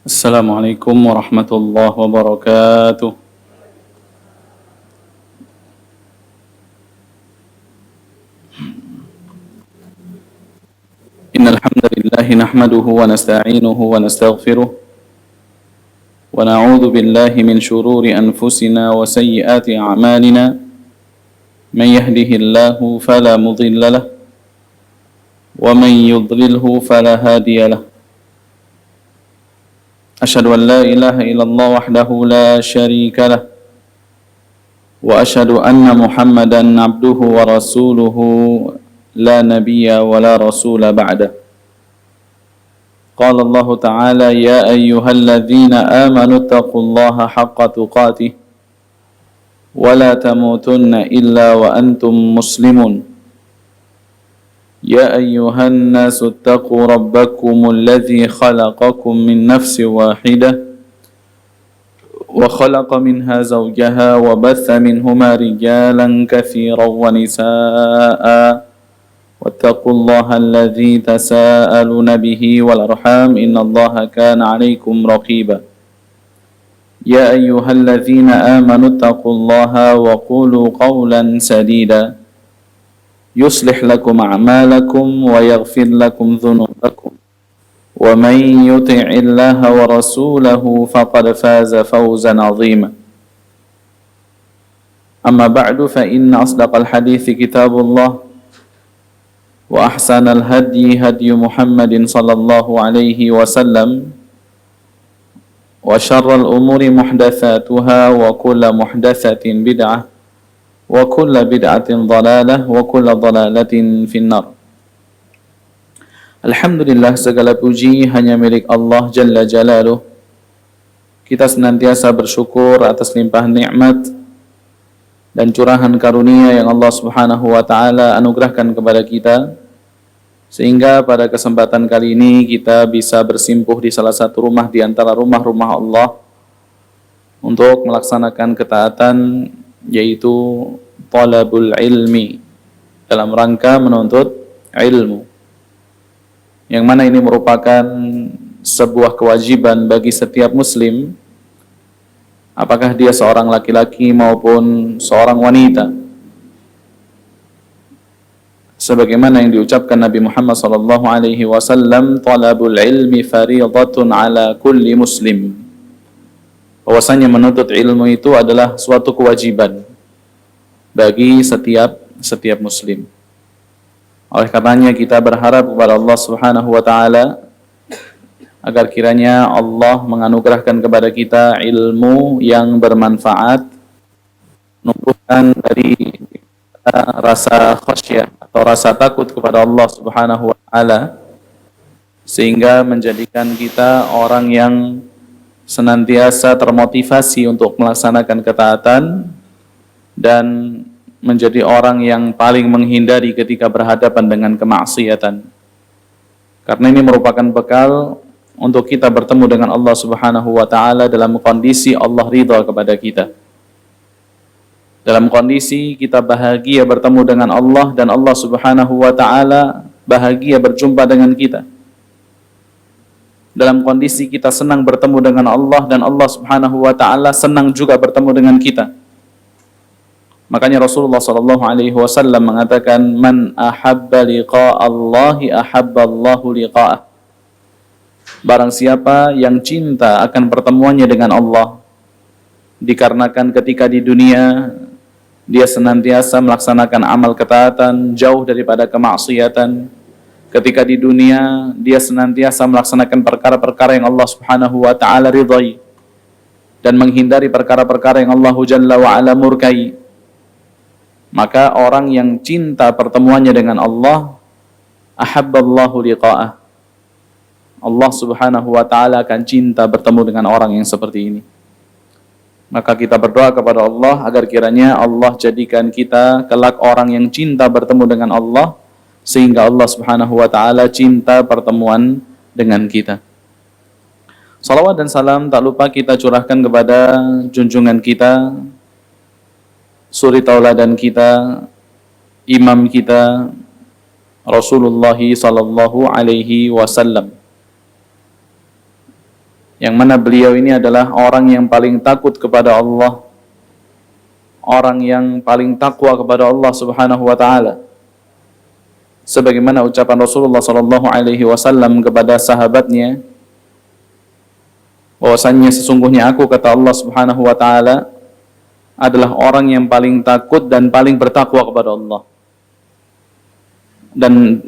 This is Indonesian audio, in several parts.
Assalamualaikum warahmatullahi wabarakatuh. Innal hamdalillah nahmaduhu wa nasta'inuhu wa nastaghfiruh wa na'udzu billahi min shururi anfusina wa sayyiati a'malina. Man yahdihillahu fala mudilla lahu wa man yudlilhu fala hadiya lahu. Asyhadu an la ilaha illallah wahdahu la syarika lahu wa asyhadu anna Muhammadan abduhu wa rasuluhu la nabiyya wa la rasula ba'da. Qala Allah Ta'ala ya ayyuhalladzina amanu taqullaha haqqa tuqatih wa la tamutunna illa wa antum muslimun. Ya ayyuhan nasu taqu rabbakumul ladzi khalaqakum min nafsin wahidah wa khalaqa minha zawjaha wa batha minhuma rijalan katsiran wa nisaa'a wattaqullaha alladzi tasaaluna bihi wal arham innallaha kana 'alaikum raqiba. Ya ayyuhalladzina amanu taqullaha wa qulu qawlan sadida yuslih lakum a'malakum wa yaghfir lakum dhunubakum wa man yuti'illaha wa rasulahu faqad faza fawzan 'azima. Amma ba'du fa inna asdaqal hadithi kitabullah wa ahsanal hadyi hadyu Muhammadin sallallahu alaihi wasallam wa syarral umuri muhdatsatuha wa kullu muhdatsatin bid'ah wa kullu bid'atin dhalalah wa kullu dhalalatin finnar. Alhamdulillah, segala puji hanya milik Allah Jalla Jalaluh. Kita senantiasa bersyukur atas limpahan nikmat dan curahan karunia yang Allah Subhanahu wa taala anugerahkan kepada kita, sehingga pada kesempatan kali ini kita bisa bersimpuh di salah satu rumah di antara rumah-rumah Allah untuk melaksanakan ketaatan, yaitu talabul ilmi, dalam rangka menuntut ilmu, yang mana ini merupakan sebuah kewajiban bagi setiap muslim, apakah dia seorang laki-laki maupun seorang wanita, sebagaimana yang diucapkan Nabi Muhammad sallallahu alaihi wasallam, talabul ilmi fariidatun ala kulli muslim, bahwasanya menuntut ilmu itu adalah suatu kewajiban bagi setiap muslim. Oleh karenanya kita berharap kepada Allah Subhanahu wa taala agar kiranya Allah menganugerahkan kepada kita ilmu yang bermanfaat, menumbuhkan dari rasa khasyah atau rasa takut kepada Allah Subhanahu wa taala, sehingga menjadikan kita orang yang senantiasa termotivasi untuk melaksanakan ketaatan dan menjadi orang yang paling menghindari ketika berhadapan dengan kemaksiatan. Karena ini merupakan bekal untuk kita bertemu dengan Allah Subhanahu wa taala dalam kondisi Allah ridha kepada kita, dalam kondisi kita bahagia bertemu dengan Allah dan Allah Subhanahu wa taala bahagia berjumpa dengan kita, dalam kondisi kita senang bertemu dengan Allah dan Allah Subhanahu wa taala senang juga bertemu dengan kita. Makanya Rasulullah sallallahu alaihi wasallam mengatakan, man ahabba liqa'a Allahi ahabba Allahu liqa'ah. Barang siapa yang cinta akan pertemuannya dengan Allah, dikarenakan ketika di dunia dia senantiasa melaksanakan amal ketaatan, jauh daripada kemaksiatan. Ketika di dunia dia senantiasa melaksanakan perkara-perkara yang Allah Subhanahu wa taala ridhai dan menghindari perkara-perkara yang Allah Jalla wa ala murkai. Maka orang yang cinta pertemuannya dengan Allah, ahabballahu liqa'ah, Allah Subhanahu wa taala akan cinta bertemu dengan orang yang seperti ini. Maka kita berdoa kepada Allah agar kiranya Allah jadikan kita kelak orang yang cinta bertemu dengan Allah, sehingga Allah Subhanahu wa taala cinta pertemuan dengan kita. Salawat dan salam tak lupa kita curahkan kepada junjungan kita, suri tauladan kita, imam kita, Rasulullah sallallahu alaihi wasallam, yang mana beliau ini adalah orang yang paling takut kepada Allah, orang yang paling takwa kepada Allah Subhanahu wa taala. Sebagaimana ucapan Rasulullah sallallahu alaihi wasallam kepada sahabatnya, bahwasanya sesungguhnya aku, kata Allah Subhanahu wa taala, adalah orang yang paling takut dan paling bertakwa kepada Allah. Dan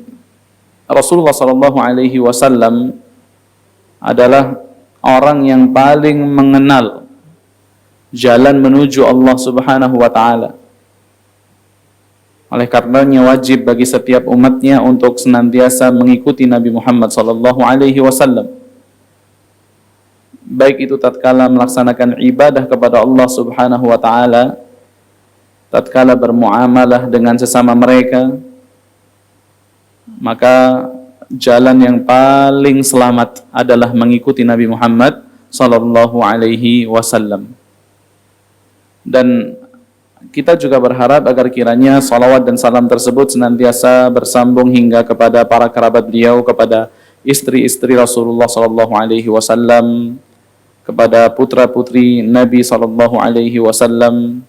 Rasulullah sallallahu alaihi wasallam adalah orang yang paling mengenal jalan menuju Allah Subhanahu wa taala. Oleh karenanya wajib bagi setiap umatnya untuk senantiasa mengikuti Nabi Muhammad sallallahu alaihi wasallam. Baik itu tatkala melaksanakan ibadah kepada Allah Subhanahu wa taala, tatkala bermuamalah dengan sesama mereka, maka jalan yang paling selamat adalah mengikuti Nabi Muhammad sallallahu alaihi wasallam. Dan kita juga berharap agar kiranya salawat dan salam tersebut senantiasa bersambung hingga kepada para kerabat beliau, kepada istri-istri Rasulullah sallallahu alaihi wasallam, kepada putra-putri Nabi sallallahu alaihi wasallam,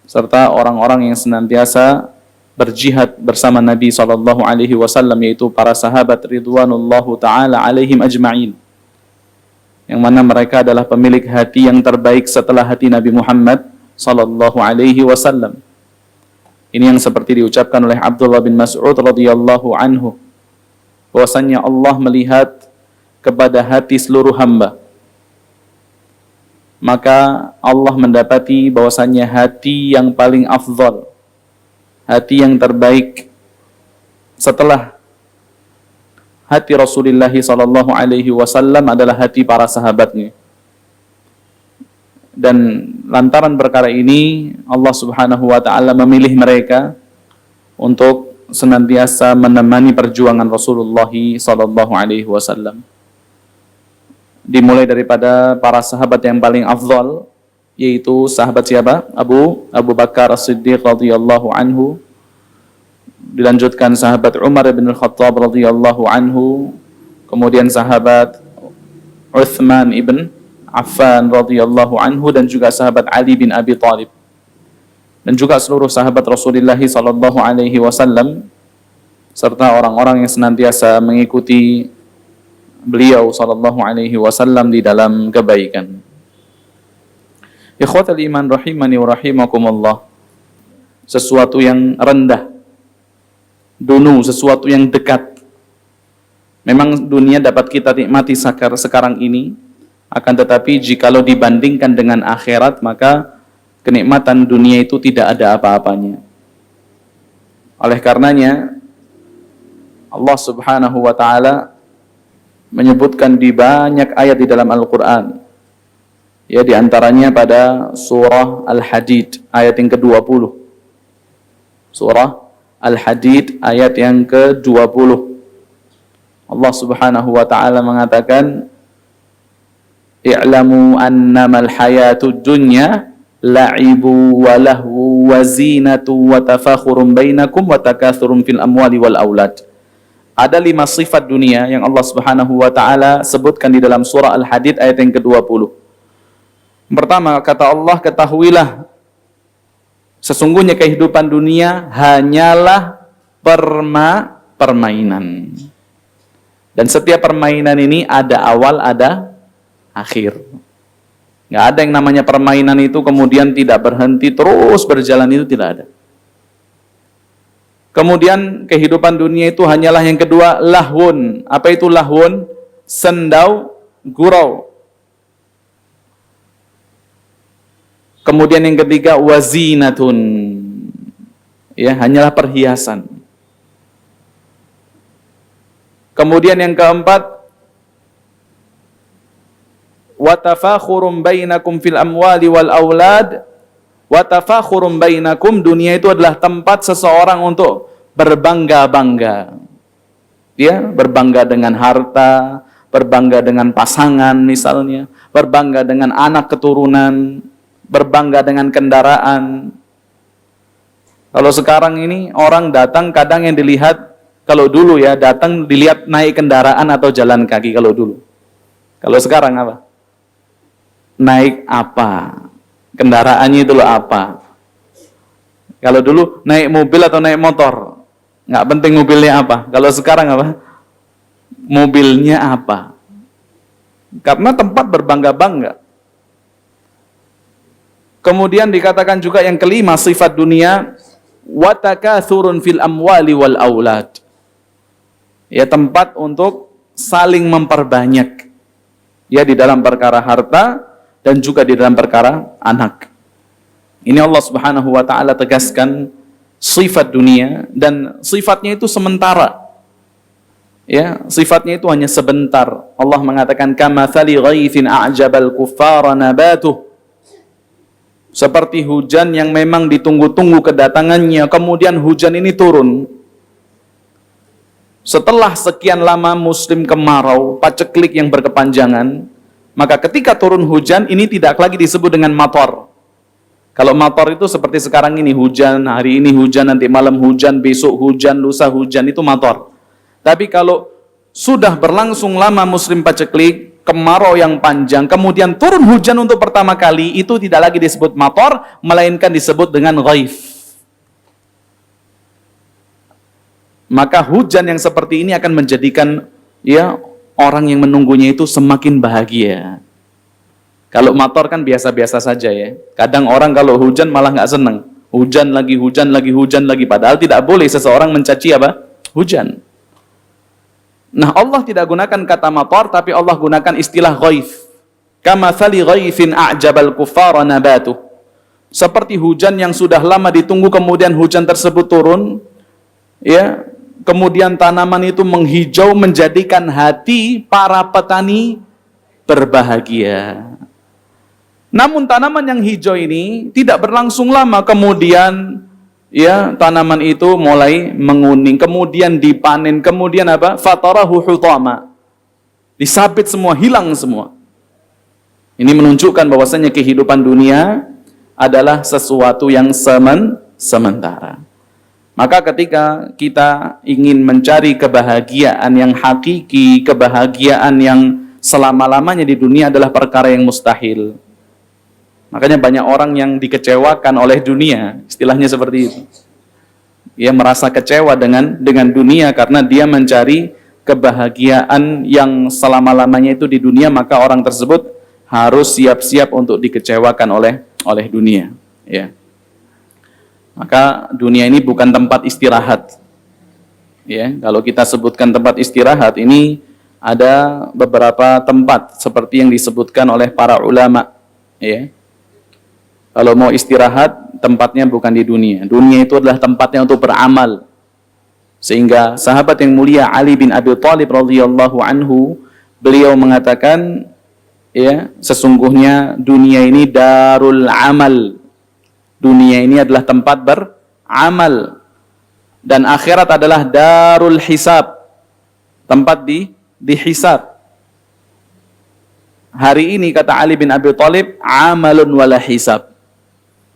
serta orang-orang yang senantiasa berjihad bersama Nabi sallallahu alaihi wasallam, yaitu para sahabat ridwanullahu taala alaihim ajma'in, yang mana mereka adalah pemilik hati yang terbaik setelah hati Nabi Muhammad sallallahu alaihi wasallam. Ini yang seperti diucapkan oleh Abdullah bin Mas'ud radhiyallahu anhu, bahwasanya Allah melihat kepada hati seluruh hamba, maka Allah mendapati bahwasanya hati yang paling afdal, hati yang terbaik setelah hati Rasulullah sallallahu alaihi wasallam adalah hati para sahabatnya. Dan lantaran perkara ini Allah Subhanahu wa taala memilih mereka untuk senantiasa menemani perjuangan Rasulullah sallallahu alaihi wasallam. Dimulai daripada para sahabat yang paling afdal, yaitu sahabat siapa? Abu Bakar As-Siddiq radhiyallahu anhu. Dilanjutkan sahabat Umar bin Al-Khattab radhiyallahu anhu, kemudian sahabat Uthman ibn Affan radhiyallahu anhu, dan juga sahabat Ali bin Abi Thalib, dan juga seluruh sahabat Rasulullah sallallahu alaihi wasallam, serta orang-orang yang senantiasa mengikuti beliau sallallahu alaihi wasallam di dalam kebaikan. Ikhwatal iman rahimani wa rahimakumullah, sesuatu yang rendah, dunu, sesuatu yang dekat. Memang dunia dapat kita nikmati sekarang ini, akan tetapi jikalau dibandingkan dengan akhirat, maka kenikmatan dunia itu tidak ada apa-apanya. Oleh karenanya Allah Subhanahu wa taala menyebutkan di banyak ayat di dalam Al-Quran, ya, di antaranya pada surah Al-Hadid ayat yang ke-20. Surah Al-Hadid ayat yang ke-20, Allah Subhanahu wa taala mengatakan, i'lamu annamal hayatud dunya la'ibu wa lahu wa zinatu wa tafakhurun bainakum wa takathurun fil amwali wal aulad. Ada 5 sifat dunia yang Allah Subhanahu wa taala sebutkan di dalam surah Al-Hadid ayat yang ke-20. Pertama, kata Allah, ketahuilah sesungguhnya kehidupan dunia hanyalah permainan. Dan setiap permainan ini ada awal, ada akhir. Nggak ada yang namanya permainan itu kemudian tidak berhenti, terus berjalan, itu tidak ada. Kemudian kehidupan dunia itu hanyalah yang kedua, lahun. Apa itu lahun? Sendau, gurau. Kemudian yang ketiga, wazinatun. Ya, hanyalah perhiasan. Kemudian yang keempat, wa tafakhurum bainakum fil amwali wal aulad. Wa tafakhurum bainakum, dunia itu adalah tempat seseorang untuk berbangga-bangga. Dia berbangga dengan harta, berbangga dengan pasangan misalnya, berbangga dengan anak keturunan, berbangga dengan kendaraan. Kalau sekarang ini orang datang, kadang yang dilihat, kalau dulu ya datang dilihat naik kendaraan atau jalan kaki kalau dulu. Kalau sekarang apa? Naik apa? Kendaraannya itu loh apa? Kalau dulu naik mobil atau naik motor, nggak penting mobilnya apa. Kalau sekarang apa? Mobilnya apa? Karena tempat berbangga-bangga. Kemudian dikatakan juga yang kelima sifat dunia, wa takathurun fil amwali wal aulad. Ya, tempat untuk saling memperbanyak. Ya, di dalam perkara harta dan juga di dalam perkara anak. Ini Allah Subhanahu wa taala tegaskan sifat dunia dan sifatnya itu sementara. Ya, sifatnya itu hanya sebentar. Allah mengatakan kamatsali ghaithin a'jabal kuffara nabatuh. Seperti hujan yang memang ditunggu-tunggu kedatangannya, kemudian hujan ini turun. Setelah sekian lama musim kemarau, paceklik yang berkepanjangan, maka ketika turun hujan ini tidak lagi disebut dengan matar. Kalau matar itu seperti sekarang ini, hujan, hari ini hujan, nanti malam hujan, besok hujan, lusa hujan, itu matar. Tapi kalau sudah berlangsung lama musim paceklik, kemarau yang panjang, kemudian turun hujan untuk pertama kali, itu tidak lagi disebut matar, melainkan disebut dengan ghaif. Maka hujan yang seperti ini akan menjadikan ya orang yang menunggunya itu semakin bahagia. Kalau mator kan biasa-biasa saja ya. Kadang orang kalau hujan malah nggak senang. Hujan lagi, hujan lagi, hujan lagi. Padahal tidak boleh seseorang mencaci apa? Hujan. Nah, Allah tidak gunakan kata mator, tapi Allah gunakan istilah ghaif. Kamatsali ghaifin a'jabal kuffara nabatuh. Seperti hujan yang sudah lama ditunggu, kemudian hujan tersebut turun, ya. Kemudian tanaman itu menghijau, menjadikan hati para petani berbahagia. Namun tanaman yang hijau ini tidak berlangsung lama, kemudian ya tanaman itu mulai menguning, kemudian dipanen, kemudian apa? Fatarahu hutama. Disabit semua, hilang semua. Ini menunjukkan bahwasanya kehidupan dunia adalah sesuatu yang sementara. Maka ketika kita ingin mencari kebahagiaan yang hakiki, kebahagiaan yang selama-lamanya di dunia adalah perkara yang mustahil. Makanya banyak orang yang dikecewakan oleh dunia, istilahnya seperti itu. Ia merasa kecewa dengan dunia karena dia mencari kebahagiaan yang selama-lamanya itu di dunia, maka orang tersebut harus siap-siap untuk dikecewakan oleh dunia. Ya. Maka dunia ini bukan tempat istirahat. Ya, kalau kita sebutkan tempat istirahat ini ada beberapa tempat seperti yang disebutkan oleh para ulama. Ya. Kalau mau istirahat, tempatnya bukan di dunia. Dunia itu adalah tempatnya untuk beramal. Sehingga sahabat yang mulia Ali bin Abi Thalib radhiyallahu anhu, beliau mengatakan, ya, sesungguhnya dunia ini darul amal. Dunia ini adalah tempat beramal. Dan akhirat adalah darul hisab. Tempat dihisab. Hari ini kata Ali bin Abi Thalib, amalun wala hisab.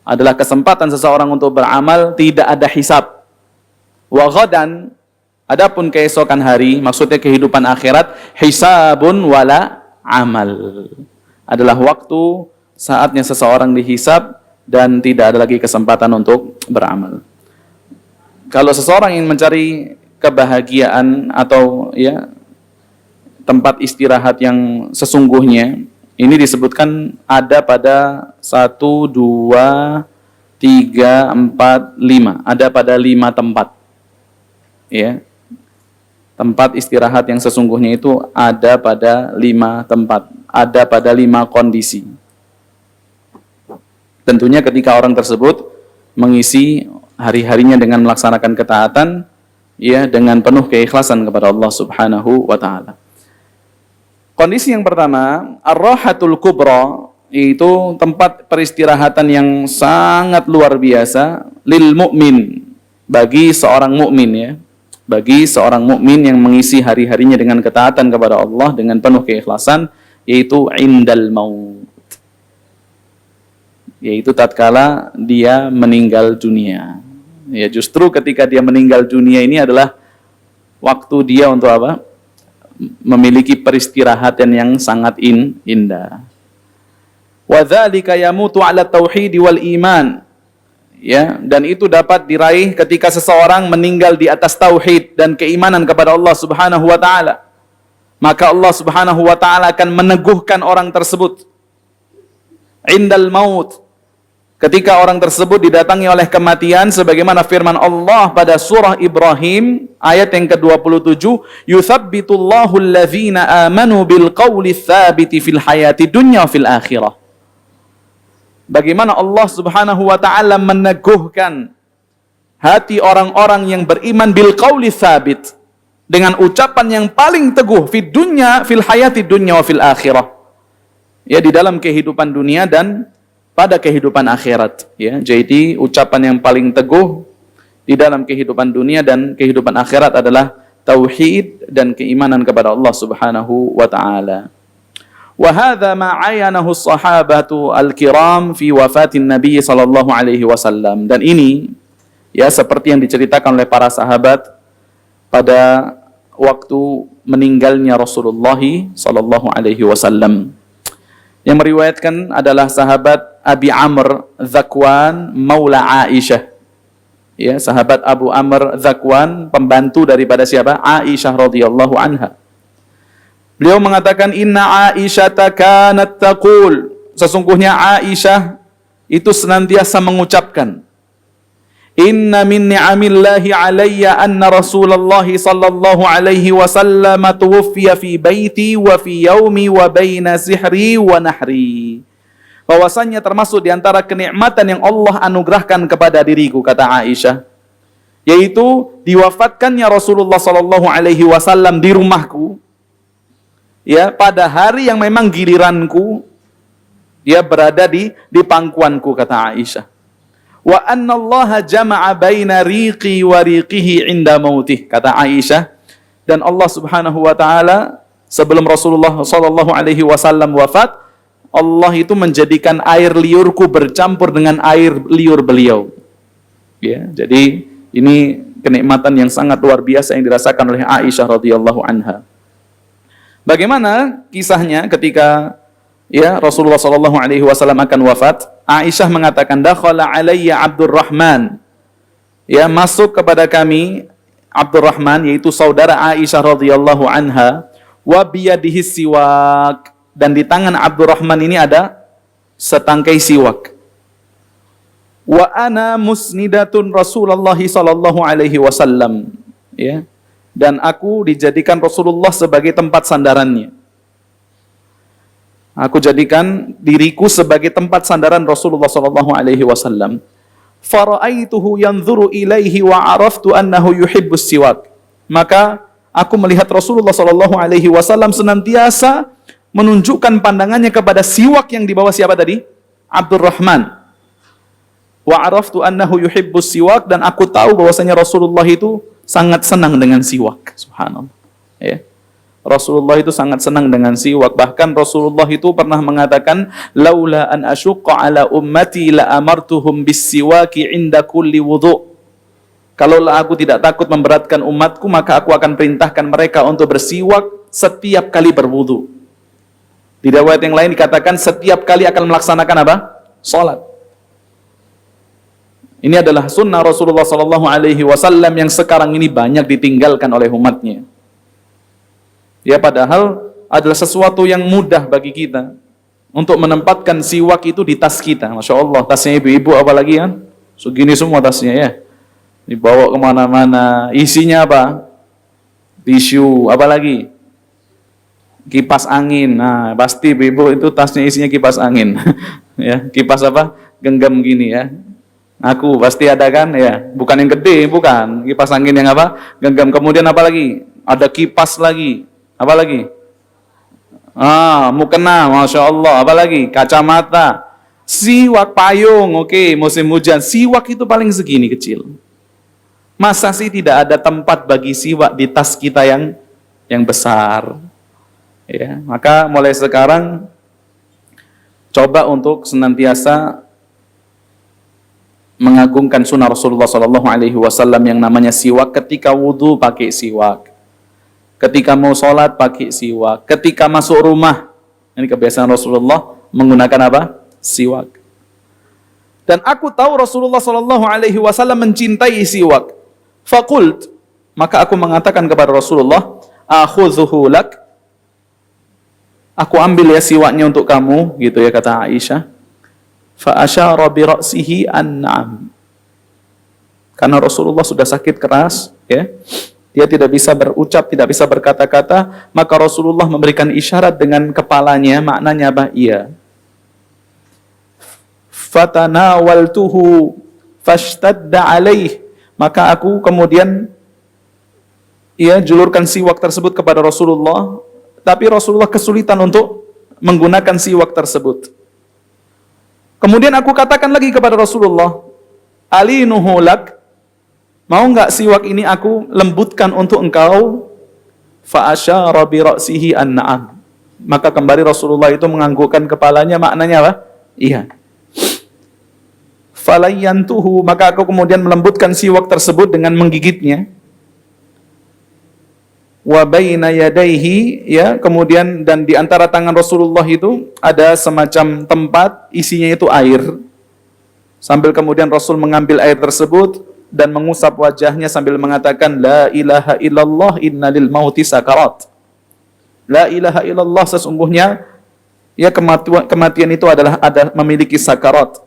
Adalah kesempatan seseorang untuk beramal, tidak ada hisab. Wa ghadan, adapun keesokan hari, maksudnya kehidupan akhirat, hisabun wala amal. Adalah waktu saatnya seseorang dihisab dan tidak ada lagi kesempatan untuk beramal. Kalau seseorang ingin mencari kebahagiaan atau ya tempat istirahat yang sesungguhnya, ini disebutkan ada pada 1, 2, 3, 4, 5. Ada pada 5 tempat. Ya. Tempat istirahat yang sesungguhnya itu ada pada 5 tempat. Ada pada 5 kondisi. Tentunya ketika orang tersebut mengisi hari-harinya dengan melaksanakan ketaatan, ya, dengan penuh keikhlasan kepada Allah Subhanahu wa taala. Kondisi yang pertama, ar-rahatul kubra, yaitu tempat peristirahatan yang sangat luar biasa lil mukmin, bagi seorang mukmin, ya. Bagi seorang mukmin yang mengisi hari-harinya dengan ketaatan kepada Allah dengan penuh keikhlasan, yaitu indal maut. Yaitu tatkala dia meninggal dunia. Ya, justru ketika dia meninggal dunia ini adalah waktu dia untuk apa? memiliki peristirahatan yang sangat indah. Wa dzalika yamutu 'ala tauhid wal iman. Ya, dan itu dapat diraih ketika seseorang meninggal di atas tauhid dan keimanan kepada Allah Subhanahu wa taala. Maka Allah Subhanahu wa taala akan meneguhkan orang tersebut indal maut, ketika orang tersebut didatangi oleh kematian, sebagaimana firman Allah pada surah Ibrahim ayat yang ke-27, yuthabbitullahu allazina amanu bil qawli tsabiti fil hayati dunya fil akhirah. Bagaimana Allah Subhanahu wa taala meneguhkan hati orang-orang yang beriman bil qawli tsabit, dengan ucapan yang paling teguh fid dunya fil hayati dunya wa fil akhirah. Ya, di dalam kehidupan dunia dan pada kehidupan akhirat, ya. Jadi ucapan yang paling teguh di dalam kehidupan dunia dan kehidupan akhirat adalah tauhid dan keimanan kepada Allah Subhanahu wa taala. Wa hadza ma 'ayanahu as-sahabatu al-kiram fi wafatin Nabi sallallahu alaihi wasallam. Dan ini ya seperti yang diceritakan oleh para sahabat pada waktu meninggalnya Rasulullah sallallahu alaihi wasallam. Yang meriwayatkan adalah sahabat Abi Amr Zakwan Maula Aisyah. Ya, sahabat Abu Amr Zakwan, pembantu daripada siapa? Aisyah radhiyallahu anha. Beliau mengatakan, inna Aisyah kanat taqul, sesungguhnya Aisyah itu senantiasa mengucapkan, inna min ni'amillahi alayya anna Rasulullah sallallahu alaihi wasallam tuwfiya fi baiti wa fi yaumi wa baina sihri wa nahri. Bahwasannya termasuk di antara kenikmatan yang Allah anugerahkan kepada diriku, kata Aisyah, yaitu diwafatkannya Rasulullah sallallahu alaihi wasallam di rumahku, ya, pada hari yang memang giliranku dia berada di pangkuanku, kata Aisyah. Wa anna Allah jama'a baina riqi wa riqihi inda mautih, kata Aisyah, dan Allah Subhanahu wa taala sebelum Rasulullah sallallahu alaihi wasallam wafat, Allah itu menjadikan air liurku bercampur dengan air liur beliau. Ya, jadi ini kenikmatan yang sangat luar biasa yang dirasakan oleh Aisyah radhiyallahu anha. Bagaimana kisahnya ketika ya Rasulullah sallallahu alaihi wasallam akan wafat? Aisyah mengatakan, dakhala alayya Abdurrahman, ya, masuk kepada kami Abdurrahman, yaitu saudara Aisyah radhiyallahu anha, wa biyadihi siwak, dan di tangan Abdurrahman ini ada setangkai siwak. Wa ana musnidatun Rasulullah sallallahu alaihi wasallam, ya, dan aku dijadikan Rasulullah sebagai tempat sandarannya. Aku jadikan diriku sebagai tempat sandaran Rasulullah sallallahu alaihi wasallam. Fara'aituhu yanzuru ilaihi wa araftu annahu yuhibbus siwak. Maka aku melihat Rasulullah sallallahu alaihi wasallam senantiasa menunjukkan pandangannya kepada siwak yang dibawa siapa tadi? Abdurrahman. Wa araftu annahu yuhibbus siwak, dan aku tahu bahwasanya Rasulullah itu sangat senang dengan siwak. Subhanallah. Ya. Rasulullah itu sangat senang dengan siwak. Bahkan Rasulullah itu pernah mengatakan, laula an asyqa ala ummati la amartuhum bis siwaki inda kulli wudu. Kalaulah aku tidak takut memberatkan umatku, maka aku akan perintahkan mereka untuk bersiwak setiap kali berwudu. Di riwayat yang lain dikatakan setiap kali akan melaksanakan apa? Salat. Ini adalah sunnah Rasulullah sallallahu alaihi wasallam yang sekarang ini banyak ditinggalkan oleh umatnya. Ya, padahal adalah sesuatu yang mudah bagi kita untuk menempatkan siwak itu di tas kita. Masya Allah, tasnya ibu-ibu apalagi kan? Segini semua tasnya ya. Dibawa kemana-mana. Isinya apa? Tisu, apalagi? Kipas angin. Nah, pasti ibu-ibu itu tasnya isinya kipas angin. Ya, kipas apa? Genggam gini ya. Aku pasti ada kan ya. Bukan yang gede, bukan. Kipas angin yang apa? Genggam. Kemudian apa lagi? Ada kipas lagi. Apa lagi? Mukena, Masya Allah. Apa lagi? Kacamata. Siwak, payung. Oke, musim hujan. Siwak itu paling segini kecil. Masa sih tidak ada tempat bagi siwak di tas kita yang besar? Ya, maka mulai sekarang coba untuk senantiasa mengagungkan sunnah Rasulullah SAW yang namanya siwak. Ketika wudu pakai siwak. Ketika mau sholat pakai siwak. Ketika masuk rumah, ini kebiasaan Rasulullah menggunakan apa? Siwak. Dan aku tahu Rasulullah sallallahu alaihi wasallam mencintai siwak. Faqult, maka aku mengatakan kepada Rasulullah, akhudhuhu lak. Aku ambil ya siwaknya untuk kamu, gitu ya kata Aisyah. Fa asyara bi ra'sihi an-na'am. Karena Rasulullah sudah sakit keras, ya. Dia tidak bisa berucap, tidak bisa berkata-kata, maka Rasulullah memberikan isyarat dengan kepalanya, maknanya apa? Iya. Fatanawaltuhu fashtadda alaih, maka aku kemudian julurkan siwak tersebut kepada Rasulullah, tapi Rasulullah kesulitan untuk menggunakan siwak tersebut. Kemudian aku katakan lagi kepada Rasulullah, alinuhu lak, mau enggak siwak ini aku lembutkan untuk engkau? Fa asyara bi ra'sihi an-na'am, maka kembali Rasulullah itu menganggukkan kepalanya, maknanya apa? Iya. Falayyantuhu, maka aku kemudian melembutkan siwak tersebut dengan menggigitnya. Wa baina yadayhi, ya, kemudian dan di antara tangan Rasulullah itu ada semacam tempat isinya itu air. Sambil kemudian Rasul mengambil air tersebut dan mengusap wajahnya sambil mengatakan la ilaha illallah innalil mauti sakarat. La ilaha illallah, sesungguhnya ya kematian itu adalah memiliki sakarat.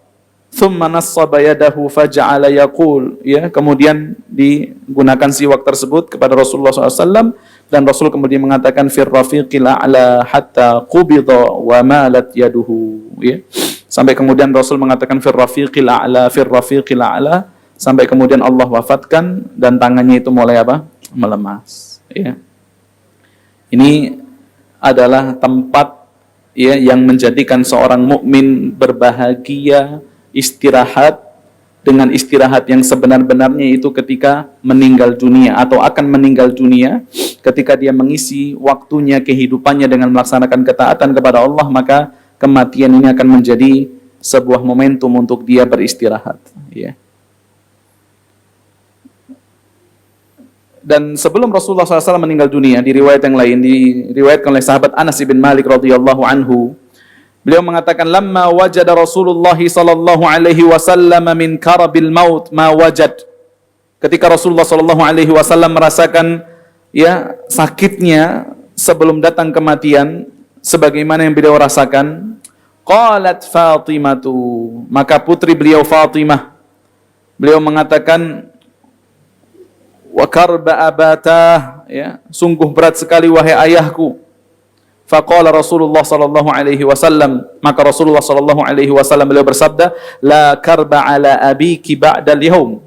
Thumma nassaba yadahu faja'ala yaqul, ya, kemudian digunakan siwak tersebut kepada Rasulullah SAW dan Rasul kemudian mengatakan fir rafiqil a'la hatta qubida wa malat yaduhu, ya. Sampai kemudian Rasul mengatakan fir rafiqil a'la sampai kemudian Allah wafatkan dan tangannya itu mulai apa? Melemas, ya. Ini adalah tempat, ya, yang menjadikan seorang mukmin berbahagia, istirahat dengan istirahat yang sebenar-benarnya itu ketika meninggal dunia atau akan meninggal dunia. Ketika dia mengisi waktunya, kehidupannya dengan melaksanakan ketaatan kepada Allah, maka kematian ini akan menjadi sebuah momentum untuk dia beristirahat, ya. Dan sebelum Rasulullah SAW meninggal dunia, di riwayat yang lain diriwayatkan oleh sahabat Anas bin Malik radhiyallahu anhu, beliau mengatakan, lamma wajada Rasulullah sallallahu alaihi wasallam min karabil maut ma wajad. Ketika Rasulullah sallallahu alaihi wasallam merasakan, ya, sakitnya sebelum datang kematian sebagaimana yang beliau rasakan, qalat Fatimatu, maka putri beliau Fatimah, beliau mengatakan, wa karba abatah, ya, sungguh berat sekali wahai ayahku. Faqala Rasulullah sallallahu alaihi wasallam, maka Rasulullah sallallahu alaihi wasallam beliau bersabda, la karba ala abiki ba'dal yaum.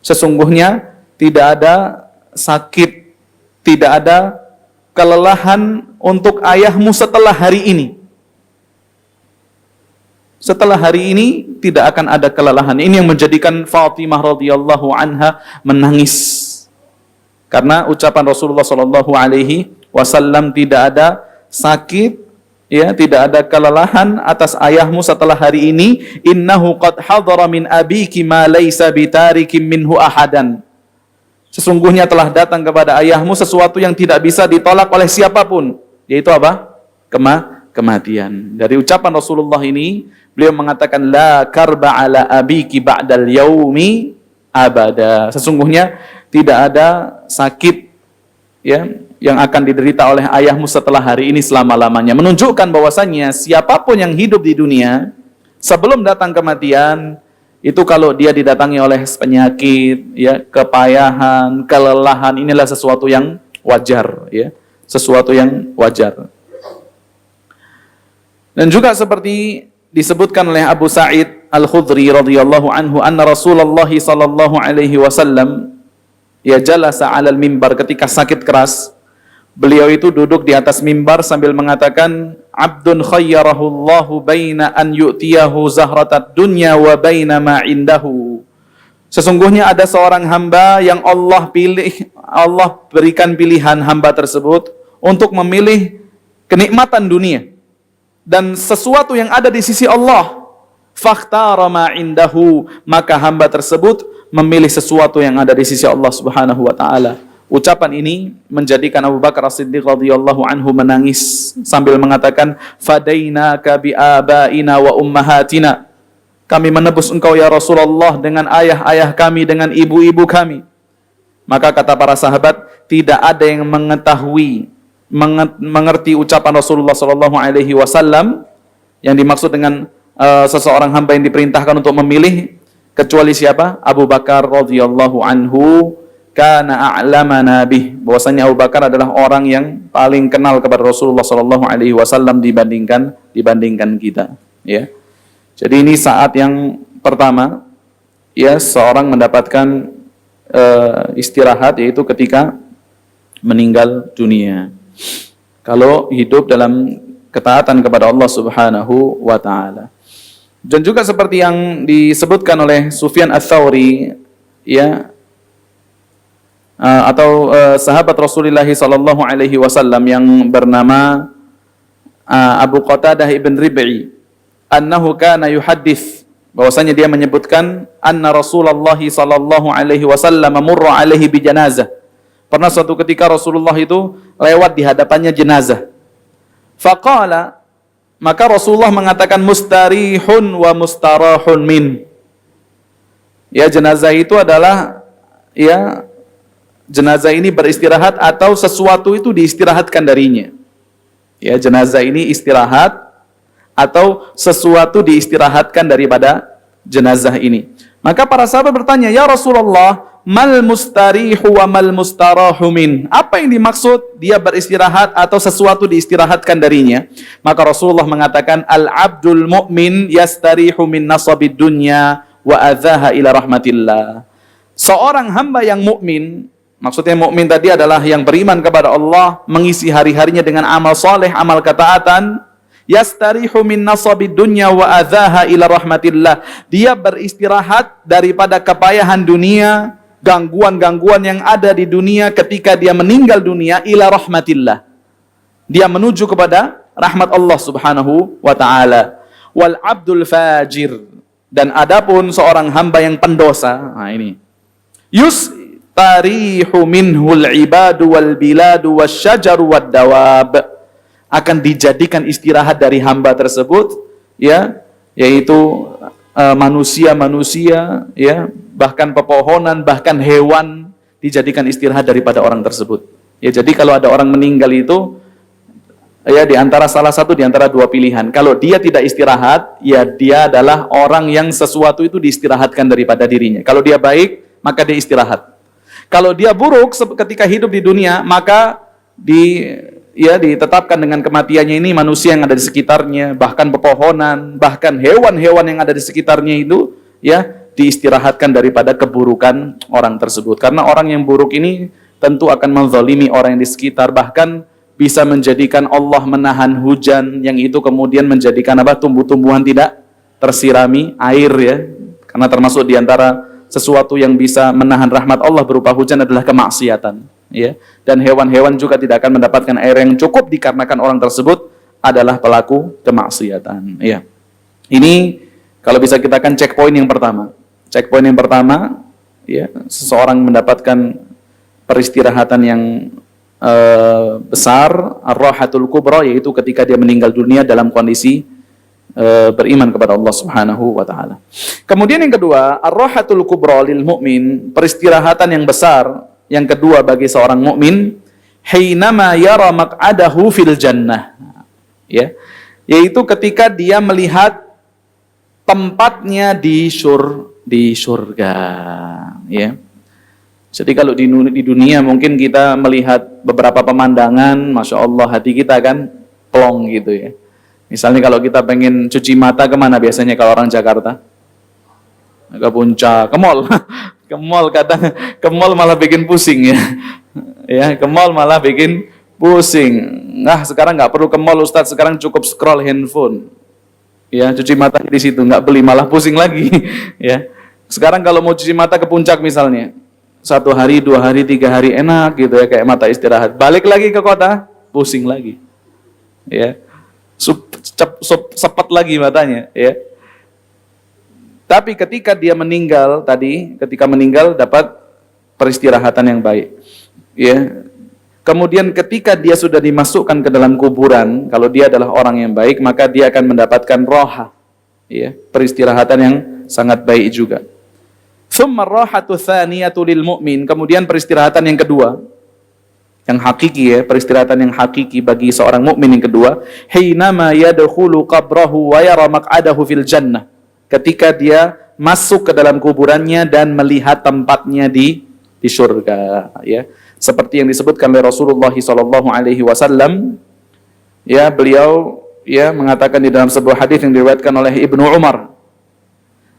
Sesungguhnya tidak ada sakit, tidak ada kelelahan untuk ayahmu setelah hari ini. Setelah hari ini tidak akan ada kelelahan. Ini yang menjadikan Fatimah radhiyallahu anha menangis. Karena ucapan Rasulullah sallallahu alaihi wasallam, tidak ada sakit, ya, tidak ada kelelahan atas ayahmu setelah hari ini. Innahu qad hadara min abiki ma laysa bitarikim minhu ahadan. Sesungguhnya telah datang kepada ayahmu sesuatu yang tidak bisa ditolak oleh siapapun, yaitu apa? Kematian. Dari ucapan Rasulullah ini, beliau mengatakan la karba ala abiki ba'dal yaumi abada. Sesungguhnya tidak ada sakit, ya, yang akan diderita oleh ayahmu setelah hari ini selama-lamanya. Menunjukkan bahwasannya siapapun yang hidup di dunia sebelum datang kematian, itu kalau dia didatangi oleh penyakit, ya, kepayahan, kelelahan, inilah sesuatu yang wajar, ya, sesuatu yang wajar. Dan juga seperti disebutkan oleh Abu Sa'id Al-Khudri radhiyallahu anhu, anna Rasulullah sallallahu alaihi wasallam, ya, jalasa 'alal mimbar, ketika sakit keras, beliau itu duduk di atas mimbar sambil mengatakan, abdun khayyarahullahu baina an yu'tiyahu zahratad dunya wa baina ma indahu. Sesungguhnya ada seorang hamba yang Allah berikan pilihan hamba tersebut untuk memilih kenikmatan dunia dan sesuatu yang ada di sisi Allah. Fakhtara ma indahu, maka hamba tersebut memilih sesuatu yang ada di sisi Allah Subhanahu wa taala. Ucapan ini menjadikan Abu Bakar As-Siddiq radhiyallahu anhu menangis sambil mengatakan, "Fadainaka bi abaina wa ummahatina." Kami menebus engkau ya Rasulullah dengan ayah-ayah kami, dengan ibu-ibu kami. Maka kata para sahabat, tidak ada yang mengetahui, mengerti ucapan Rasulullah sallallahu alaihi wasallam yang dimaksud dengan seseorang hamba yang diperintahkan untuk memilih kecuali siapa? Abu Bakar radhiyallahu anhu. Kana a'lamana bih, bahwasanya Abu Bakar adalah orang yang paling kenal kepada Rasulullah sallallahu alaihi wasallam dibandingkan kita, ya. Jadi ini saat yang pertama ya seorang mendapatkan istirahat, yaitu ketika meninggal dunia. Kalau hidup dalam ketaatan kepada Allah Subhanahu wa taala. Dan juga seperti yang disebutkan oleh Sufyan Ats-Tsauri, ya, atau sahabat Rasulullah sallallahu alaihi wasallam yang bernama Abu Qatadah ibn Rib'i, annahu kana yuhaddits, bahwasanya dia menyebutkan anna Rasulullah sallallahu alaihi wasallam murra alaihi bi janazah. Pernah suatu ketika Rasulullah itu lewat di hadapannya jenazah. Faqala, maka Rasulullah mengatakan mustarihun wa mustarahun min. Ya, jenazah itu adalah, ya, jenazah ini beristirahat atau sesuatu itu diistirahatkan darinya. Ya, jenazah ini istirahat atau sesuatu diistirahatkan daripada jenazah ini. Maka para sahabat bertanya, "Ya Rasulullah, mal mustarihu wa mal mustarahu min?" Apa yang dimaksud dia beristirahat atau sesuatu diistirahatkan darinya? Maka Rasulullah mengatakan, "Al-'abdul mu'min yastarihu min nasabid dunya wa adzaha ila rahmatillah." Seorang hamba yang mukmin, maksudnya mukmin tadi adalah yang beriman kepada Allah, mengisi hari-harinya dengan amal soleh, amal ketaatan. Yastarihu min nasabid dunya wa adzaha ila rahmatillah. Dia beristirahat daripada kepayahan dunia, gangguan-gangguan yang ada di dunia ketika dia meninggal dunia, ila rahmatillah. Dia menuju kepada rahmat Allah Subhanahu wa taala. Wal abdul fajir, dan adapun seorang hamba yang pendosa, nah ini, tarihu minhul ibadu wal biladu wasyajaru wad dawab, akan dijadikan istirahat dari hamba tersebut, ya, yaitu manusia-manusia, ya, bahkan pepohonan, bahkan hewan dijadikan istirahat daripada orang tersebut. Ya, jadi kalau ada orang meninggal itu, ya, di antara salah satu di antara dua pilihan. Kalau dia tidak istirahat, ya dia adalah orang yang sesuatu itu diistirahatkan daripada dirinya. Kalau dia baik, maka dia istirahat. Kalau dia buruk ketika hidup di dunia, maka ditetapkan dengan kematiannya ini manusia yang ada di sekitarnya, bahkan pepohonan, bahkan hewan-hewan yang ada di sekitarnya itu, ya, diistirahatkan daripada keburukan orang tersebut. Karena orang yang buruk ini tentu akan menzalimi orang yang di sekitar, bahkan bisa menjadikan Allah menahan hujan yang itu kemudian menjadikan tumbuh-tumbuhan tidak tersirami air, ya. Karena termasuk di antara sesuatu yang bisa menahan rahmat Allah berupa hujan adalah kemaksiatan, ya. Dan hewan-hewan juga tidak akan mendapatkan air yang cukup dikarenakan orang tersebut adalah pelaku kemaksiatan, ya. Ini kalau bisa kita kan checkpoint yang pertama. Checkpoint yang pertama, ya, seseorang mendapatkan peristirahatan yang besar, ar-rahatul kubra, yaitu ketika dia meninggal dunia dalam kondisi beriman kepada Allah Subhanahu wa taala. Kemudian yang kedua, ar-rahatul kubra lil mu'min, peristirahatan yang besar yang kedua bagi seorang mukmin, hinama yara maq'adahu fil jannah. Ya. Yaitu ketika dia melihat tempatnya di surga, ya. Jadi kalau di dunia mungkin kita melihat beberapa pemandangan, Masya Allah, hati kita kan plong gitu, ya. Misalnya kalau kita pengen cuci mata, kemana biasanya kalau orang Jakarta? Ke puncak, ke mall. Ke mall, kadang ke mall malah bikin pusing, ya. Ya, ke mall malah bikin pusing. Nah, sekarang nggak perlu ke mall, Ustadz, sekarang cukup scroll handphone. Ya, cuci mata di situ, nggak beli malah pusing lagi. Ya. Sekarang kalau mau cuci mata ke puncak misalnya, 1 hari, 2 hari, 3 hari enak gitu, ya, kayak mata istirahat. Balik lagi ke kota, pusing lagi. Ya. Sepet lagi matanya, ya. Tapi ketika dia meninggal tadi, ketika meninggal dapat peristirahatan yang baik. ya. Kemudian ketika dia sudah dimasukkan ke dalam kuburan, kalau dia adalah orang yang baik, maka dia akan mendapatkan roha, ya, peristirahatan yang sangat baik juga. Tsumma rahatu tsaniyatu lil mu'min, kemudian peristirahatan yang kedua, yang hakiki, ya, peristirahatan yang hakiki bagi seorang mukmin yang kedua, hinama yadkhulu qabrahu wa yara maq'adahu fil jannah. Ketika dia masuk ke dalam kuburannya dan melihat tempatnya di surga, ya. Seperti yang disebutkan oleh Rasulullah sallallahu alaihi wasallam, ya, beliau, ya, mengatakan di dalam sebuah hadis yang diriwayatkan oleh Ibnu Umar,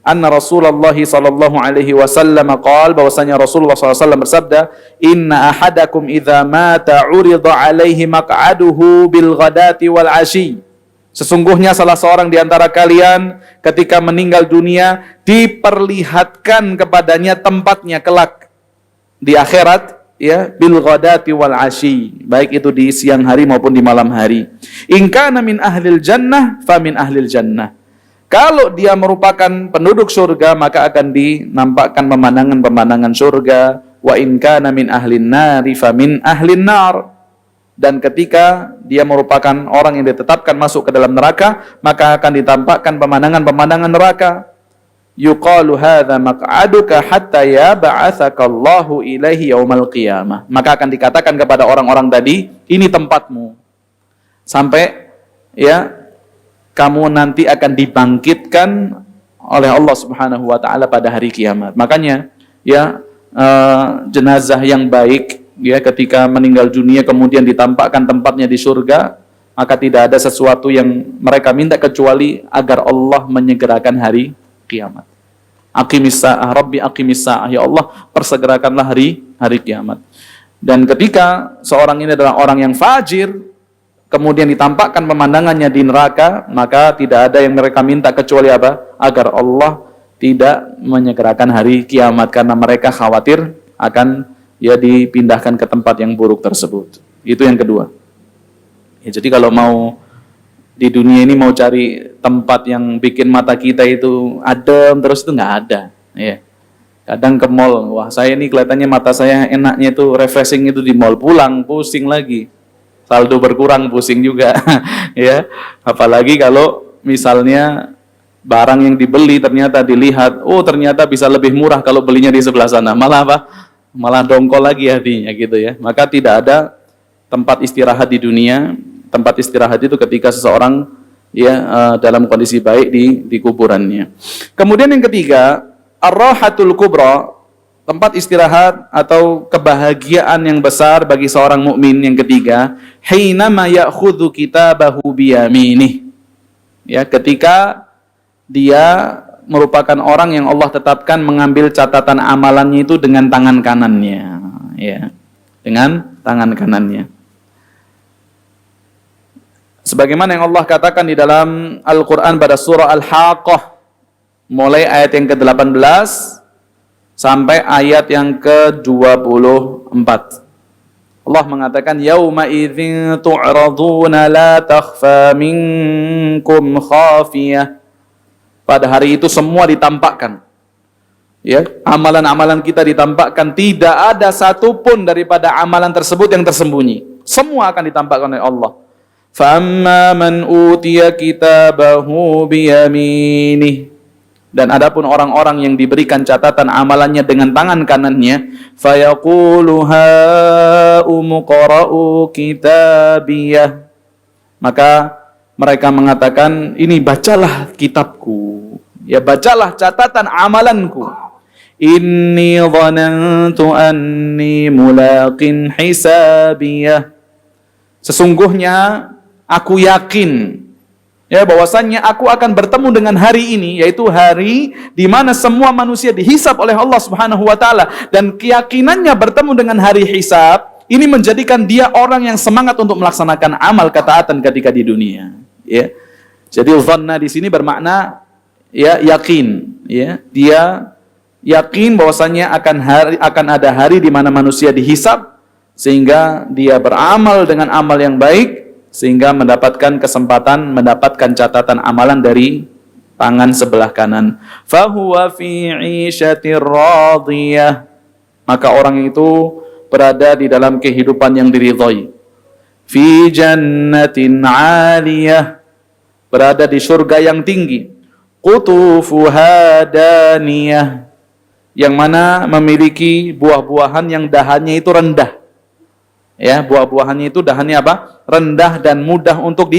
anna Rasulullah sallallahu alaihi wasallam qaal, bahwasanya Rasulullah sallallahu alaihi wasallam bersabda, inna ahadakum idza mata urida alaihi maq'aduhu bil ghadati wal ashi. Sesungguhnya salah seorang di antara kalian ketika meninggal dunia diperlihatkan kepadanya tempatnya kelak di akhirat, ya, bil ghadati wal ashi, baik itu di siang hari maupun di malam hari. In kana min ahlil jannah fa min ahlil jannah. Kalau dia merupakan penduduk surga, maka akan dinampakkan pemandangan-pemandangan surga. Wa in kana min ahlin nari fa min ahlin nar. Dan ketika dia merupakan orang yang ditetapkan masuk ke dalam neraka, maka akan ditampakkan pemandangan-pemandangan neraka. Yuqalu hadza maq'aduka hatta yab'atsakallahu ilaihi yaumal qiyamah. Maka akan dikatakan kepada orang-orang tadi, ini tempatmu sampai, ya, kamu nanti akan dibangkitkan oleh Allah Subhanahu wa taala pada hari kiamat. Makanya, ya, jenazah yang baik, ya, ketika meninggal dunia kemudian ditampakkan tempatnya di surga, maka tidak ada sesuatu yang mereka minta kecuali agar Allah menyegerakan hari kiamat. Aqimis sa'ah, Rabbi aqimis sa'ah, ya Allah, persegerakanlah hari kiamat. Dan ketika seorang ini adalah orang yang fajir, kemudian ditampakkan pemandangannya di neraka, maka tidak ada yang mereka minta kecuali apa? Agar Allah tidak menyegerakan hari kiamat, karena mereka khawatir akan, ya, dipindahkan ke tempat yang buruk tersebut. Itu yang kedua. Ya, jadi kalau mau di dunia ini mau cari tempat yang bikin mata kita itu adem terus, itu nggak ada, ya. Kadang ke mall, wah, saya ini kelihatannya mata saya enaknya itu refreshing itu di mall, pulang pusing lagi, saldo berkurang, pusing juga. Ya, apalagi kalau misalnya barang yang dibeli ternyata dilihat, oh ternyata bisa lebih murah kalau belinya di sebelah sana, malah apa? Malah dongkol lagi hatinya, gitu ya. Maka tidak ada tempat istirahat di dunia. Tempat istirahat itu ketika seseorang, ya, dalam kondisi baik di kuburannya. Kemudian yang ketiga, ar-rahatul kubra, tempat istirahat atau kebahagiaan yang besar bagi seorang mukmin yang ketiga, hinama ya'khudhu kitabahu biyaminih. Ya, ketika dia merupakan orang yang Allah tetapkan mengambil catatan amalannya itu dengan tangan kanannya, ya, dengan tangan kanannya. Sebagaimana yang Allah katakan di dalam Al-Quran pada surah Al-Haqqah, mulai ayat yang ke-18 sampai ayat yang ke-24. Allah mengatakan, yauma idzin tu'raduna la takhfa minkum khafiyah. Pada hari itu semua ditampakkan, ya, amalan-amalan kita ditampakkan, tidak ada satupun daripada amalan tersebut yang tersembunyi. Semua akan ditampakkan oleh Allah. Fa'amma man utiya kitabahu biyaminih. Dan adapun orang-orang yang diberikan catatan amalannya dengan tangan kanannya, fayaqulu ha'umuqra'u kitabiyah. Maka mereka mengatakan, ini bacalah kitabku, ya, bacalah catatan amalanku. Inni dhanantu anni mulaqin hisabiyah. Sesungguhnya aku yakin, ya, bahwasannya aku akan bertemu dengan hari ini, yaitu hari di mana semua manusia dihisab oleh Allah Subhanahu wa taala, dan keyakinannya bertemu dengan hari hisab ini menjadikan dia orang yang semangat untuk melaksanakan amal ketaatan ketika di dunia, ya. Jadi dhanna di sini bermakna, ya, yakin, ya. Dia yakin bahwasannya akan ada hari di mana manusia dihisab, sehingga dia beramal dengan amal yang baik, sehingga mendapatkan kesempatan mendapatkan catatan amalan dari tangan sebelah kanan. Fahuwa fi 'ishatir radiyah. Maka orang itu berada di dalam kehidupan yang diridhai. Fi jannatin 'aliyah, berada di surga yang tinggi. Qutufuha daniyah, yang mana memiliki buah-buahan yang dahannya itu rendah. Ya, buah-buahannya itu dahannya apa? Rendah dan mudah untuk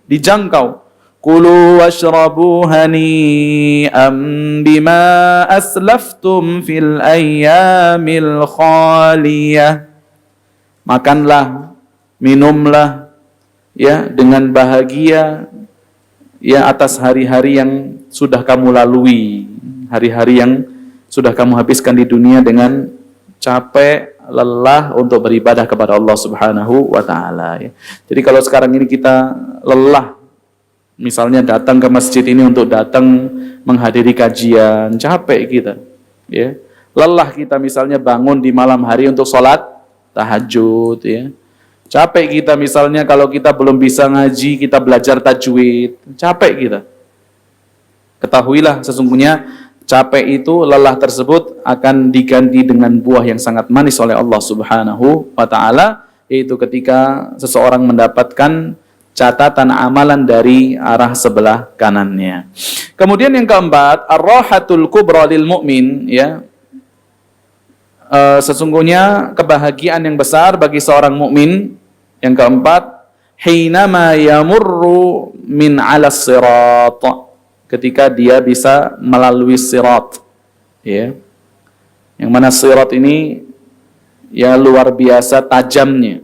dijangkau. Kulu washrabu hani'an bima aslaftum fil ayyamil khaliyah. Makanlah, minumlah ya dengan bahagia ya atas hari-hari yang sudah kamu lalui, hari-hari yang sudah kamu habiskan di dunia dengan capek, lelah untuk beribadah kepada Allah Subhanahu wa taala ya. Jadi kalau sekarang ini kita lelah, misalnya datang ke masjid ini untuk datang menghadiri kajian, capek kita ya. Lelah kita misalnya bangun di malam hari untuk sholat tahajud ya. Capek kita misalnya kalau kita belum bisa ngaji, kita belajar tajwid, capek kita. Ketahuilah sesungguhnya capek itu, lelah tersebut akan diganti dengan buah yang sangat manis oleh Allah Subhanahu wa taala, yaitu ketika seseorang mendapatkan catatan amalan dari arah sebelah kanannya. Kemudian yang keempat, ar-rahatul kubra lil mu'min ya. Sesungguhnya kebahagiaan yang besar bagi seorang mukmin. Yang keempat, hinama yamurru min 'alas sirat, ketika dia bisa melalui sirat ya. Yang mana sirat ini ya luar biasa tajamnya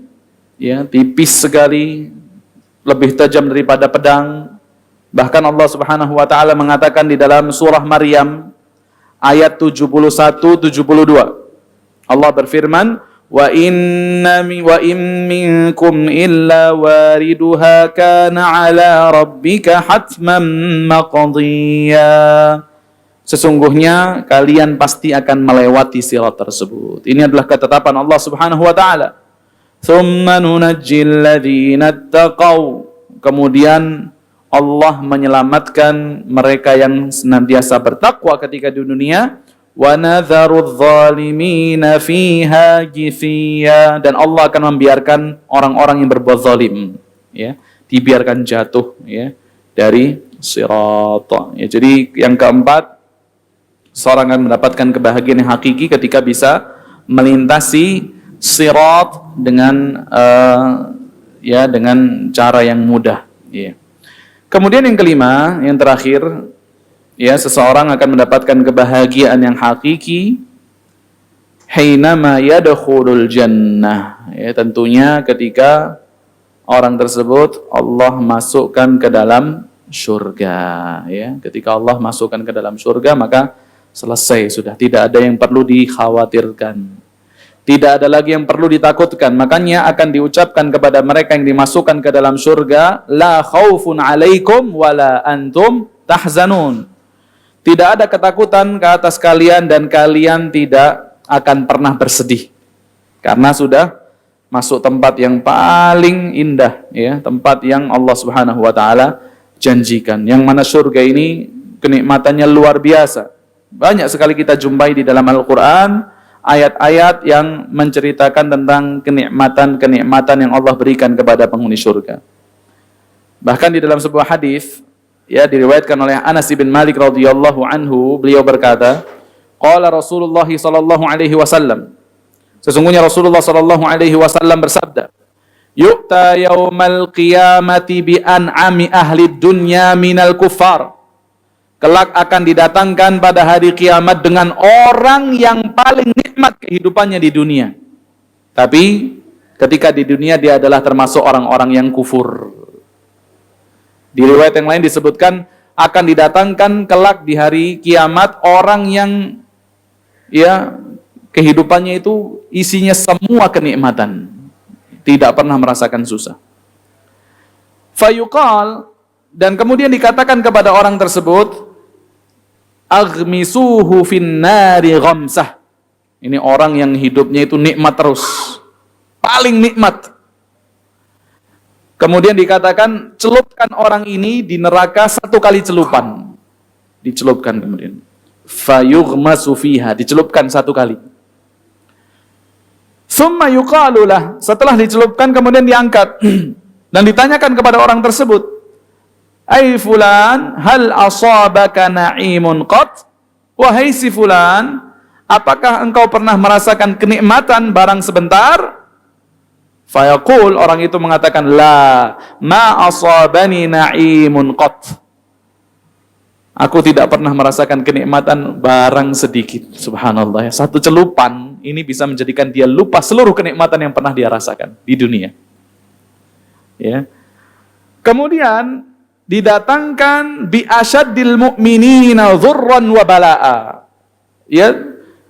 ya, tipis sekali, lebih tajam daripada pedang. Bahkan Allah Subhanahu wa taala mengatakan di dalam surah Maryam ayat 71-72, Allah berfirman, wa in minkum illa wariduha kana ala rabbika hatman maqdiya. Sesungguhnya kalian pasti akan melewati sirat tersebut. Ini adalah ketetapan Allah Subhanahu wa taala. Tsumma nunajjil ladzina taqaw. Kemudian Allah menyelamatkan mereka yang senantiasa bertakwa ketika di dunia. Wa nadharudz zalimina fiha jithiya, dan Allah akan membiarkan orang-orang yang berbuat zalim ya, dibiarkan jatuh ya dari sirat ya. Jadi yang keempat, seorang akan mendapatkan kebahagiaan yang hakiki ketika bisa melintasi sirat dengan ya dengan cara yang mudah ya. Kemudian yang kelima, yang terakhir ya, seseorang akan mendapatkan kebahagiaan yang hakiki hinama yadkhulul jannah ya, tentunya ketika orang tersebut Allah masukkan ke dalam surga ya. Ketika Allah masukkan ke dalam surga, maka selesai sudah, tidak ada yang perlu dikhawatirkan, tidak ada lagi yang perlu ditakutkan. Makanya akan diucapkan kepada mereka yang dimasukkan ke dalam surga, la khaufun alaikum wala antum tahzanun. Tidak ada ketakutan ke atas kalian dan kalian tidak akan pernah bersedih. Karena sudah masuk tempat yang paling indah ya, tempat yang Allah Subhanahu wa taala janjikan. Yang mana surga ini kenikmatannya luar biasa. Banyak sekali kita jumpai di dalam Al-Qur'an ayat-ayat yang menceritakan tentang kenikmatan-kenikmatan yang Allah berikan kepada penghuni surga. Bahkan di dalam sebuah hadis ya, diriwayatkan oleh Anas bin Malik radhiyallahu anhu, beliau berkata, qala Rasulullah sallallahu alaihi wasallam, sesungguhnya Rasulullah sallallahu alaihi wasallam bersabda, yu'ta yaumal qiyamati bi an'ami ahli dunya minal kuffar. Kelak akan didatangkan pada hari kiamat dengan orang yang paling nikmat kehidupannya di dunia, tapi ketika di dunia dia adalah termasuk orang-orang yang kufur. Di riwayat yang lain disebutkan akan didatangkan kelak di hari kiamat orang yang ya kehidupannya itu isinya semua kenikmatan, tidak pernah merasakan susah. Fayuqal, dan kemudian dikatakan kepada orang tersebut, aghmisuhu finnari ghamsah. Ini orang yang hidupnya itu nikmat terus, paling nikmat. Kemudian dikatakan, celupkan orang ini di neraka 1 kali celupan. Dicelupkan kemudian. Fayughmasu fiha, dicelupkan 1 kali. Tsumma yuqalu lah, setelah dicelupkan kemudian diangkat dan ditanyakan kepada orang tersebut, "Ai fulan, hal asabaka na'imun qat?" Wahai si fulan, apakah engkau pernah merasakan kenikmatan barang sebentar? Fayaqul, orang itu mengatakan, "La, ma asabani na'imun qat." Aku tidak pernah merasakan kenikmatan barang sedikit. Subhanallah ya. Satu celupan ini bisa menjadikan dia lupa seluruh kenikmatan yang pernah dia rasakan di dunia. Ya. Kemudian didatangkan bi asyaddil mu'minina dhurran wa bala'a. Ya,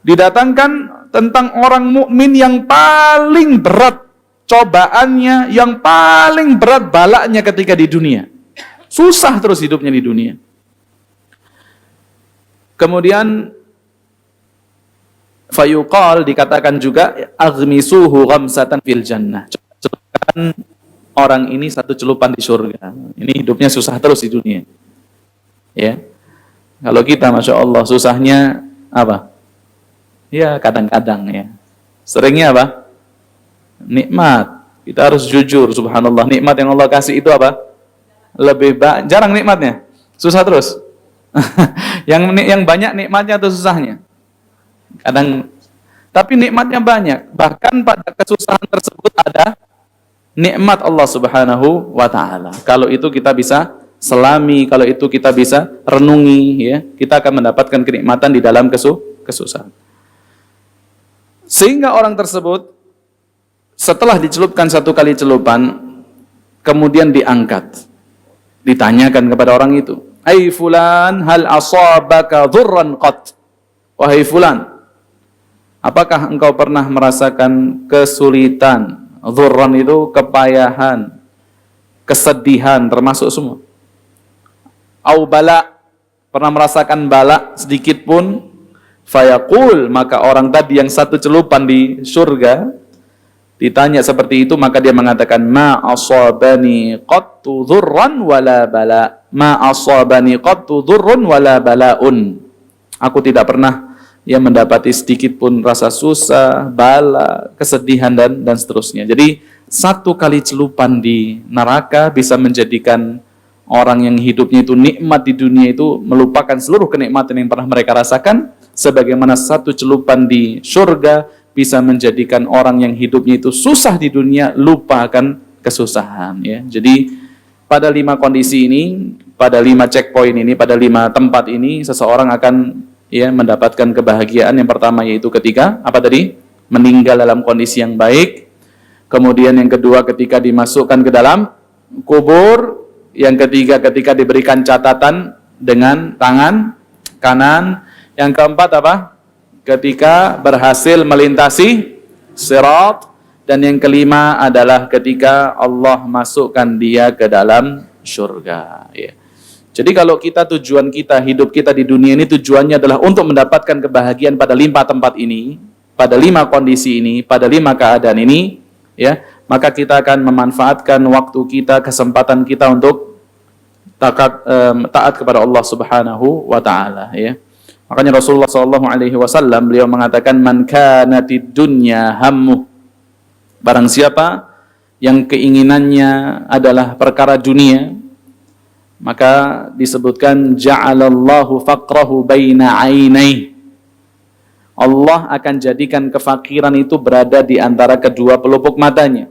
didatangkan tentang orang mukmin yang paling berat cobaannya, yang paling berat balanya ketika di dunia. Susah terus hidupnya di dunia. Kemudian fayuqal, dikatakan juga, aghmisuhu ghamsatan fil jannah. Celupkan orang ini satu celupan di surga. Ini hidupnya susah terus di dunia. Ya. Kalau kita Masya Allah susahnya apa? Ya kadang-kadang ya. Seringnya apa? Nikmat. Kita harus jujur, subhanallah. Nikmat yang Allah kasih itu apa? Jarang nikmatnya. Susah terus. yang banyak nikmatnya atau susahnya? Kadang, tapi nikmatnya banyak. Bahkan pada kesusahan tersebut ada nikmat Allah Subhanahu wa taala. Kalau itu kita bisa selami, kalau itu kita bisa renungi, ya, kita akan mendapatkan kenikmatan di dalam kesusahan. Sehingga orang tersebut setelah dicelupkan satu kali celupan, kemudian diangkat. Ditanyakan kepada orang itu, "Ai fulan, hal asabaka dhurran qat?" Wahai fulan, apakah engkau pernah merasakan kesulitan? Dhurran itu kepayahan, kesedihan, termasuk semua. Au bala, pernah merasakan bala sedikit pun? Fayaqul, maka orang tadi yang satu celupan di surga ditanya seperti itu, maka dia mengatakan, "Ma asabani qattu dhurran wala bala." Ma asabani qattu dhurrun wala balaun. Aku tidak pernah mendapati sedikit pun rasa susah, bala, kesedihan dan seterusnya. Jadi satu kali celupan di neraka bisa menjadikan orang yang hidupnya itu nikmat di dunia itu melupakan seluruh kenikmatan yang pernah mereka rasakan, sebagaimana satu celupan di surga bisa menjadikan orang yang hidupnya itu susah di dunia lupa akan kesusahan, ya. Jadi pada 5 kondisi ini, pada 5 checkpoint ini, pada 5 tempat ini, seseorang akan mendapatkan kebahagiaan. Yang pertama yaitu ketika apa tadi? Meninggal dalam kondisi yang baik. Kemudian yang kedua ketika dimasukkan ke dalam kubur. Yang ketiga ketika diberikan catatan dengan tangan kanan. Yang keempat apa? Ketika berhasil melintasi sirat. Dan yang kelima adalah ketika Allah masukkan dia ke dalam surga, ya. Jadi kalau tujuan kita, hidup kita di dunia ini tujuannya adalah untuk mendapatkan kebahagiaan pada 5 tempat ini, pada 5 kondisi ini, pada 5 keadaan ini, ya, maka kita akan memanfaatkan waktu kita, kesempatan kita untuk taat kepada Allah Subhanahu wa taala, ya. Makanya Rasulullah SAW beliau mengatakan, "Man kanatid dunya hammuh." Barang siapa yang keinginannya adalah perkara dunia, maka disebutkan ja'alallahu faqrahu baina ainai. Allah akan jadikan kefakiran itu berada di antara kedua pelupuk matanya.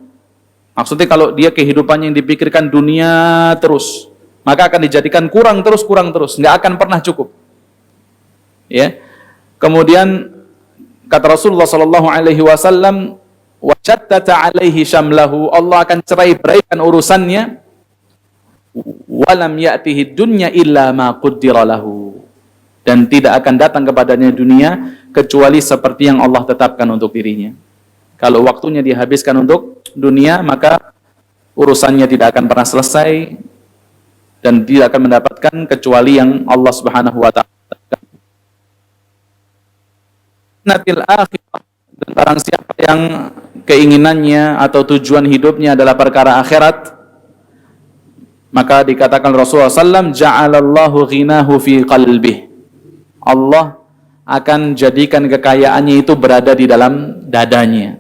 Maksudnya kalau dia kehidupannya yang dipikirkan dunia terus, maka akan dijadikan kurang terus, nggak akan pernah cukup. Ya. Kemudian kata Rasulullah sallallahu alaihi wasallam, wa shattata alaihi syamlahu, Allah akan cerai-beraikan urusannya. Walam ya'tihi dunya illa ma qaddara lahu, dan tidak akan datang kepadanya dunia kecuali seperti yang Allah tetapkan untuk dirinya. Kalau waktunya dihabiskan untuk dunia, maka urusannya tidak akan pernah selesai dan tidak akan mendapatkan kecuali yang Allah Subhanahu wa taala tetapkan. Natil akhirah, dan barang siapa yang keinginannya atau tujuan hidupnya adalah perkara akhirat, maka dikatakan Rasulullah SAW, ja'alallahu ghinahu fi qalbih. Allah akan jadikan kekayaannya itu berada di dalam dadanya.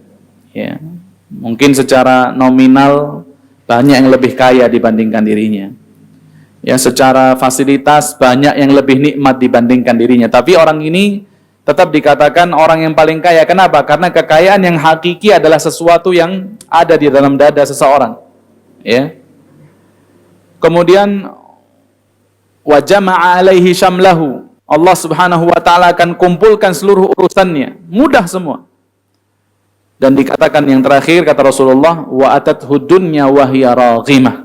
Ya, mungkin secara nominal banyak yang lebih kaya dibandingkan dirinya. Ya, secara fasilitas banyak yang lebih nikmat dibandingkan dirinya. Tapi orang ini tetap dikatakan orang yang paling kaya. Kenapa? Karena kekayaan yang hakiki adalah sesuatu yang ada di dalam dada seseorang. Ya. Kemudian wa jama'a alaihi syamlahu. Allah Subhanahu wa taala akan kumpulkan seluruh urusannya, mudah semua. Dan dikatakan yang terakhir kata Rasulullah, wa atathu dunya wa hiya raghimah.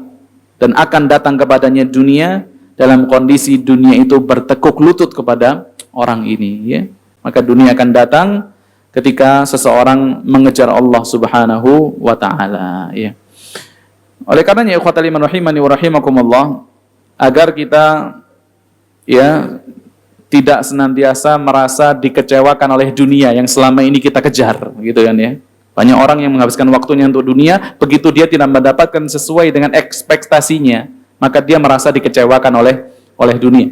Dan akan datang kepadanya dunia dalam kondisi dunia itu bertekuk lutut kepada orang ini, ya. Maka dunia akan datang ketika seseorang mengejar Allah Subhanahu wa taala, ya. Oleh karenanya ikhwatal iman rahimani wa rahimakumullah, agar kita ya tidak senantiasa merasa dikecewakan oleh dunia yang selama ini kita kejar, gitu kan ya. Banyak orang yang menghabiskan waktunya untuk dunia, begitu dia tidak mendapatkan sesuai dengan ekspektasinya, maka dia merasa dikecewakan oleh dunia.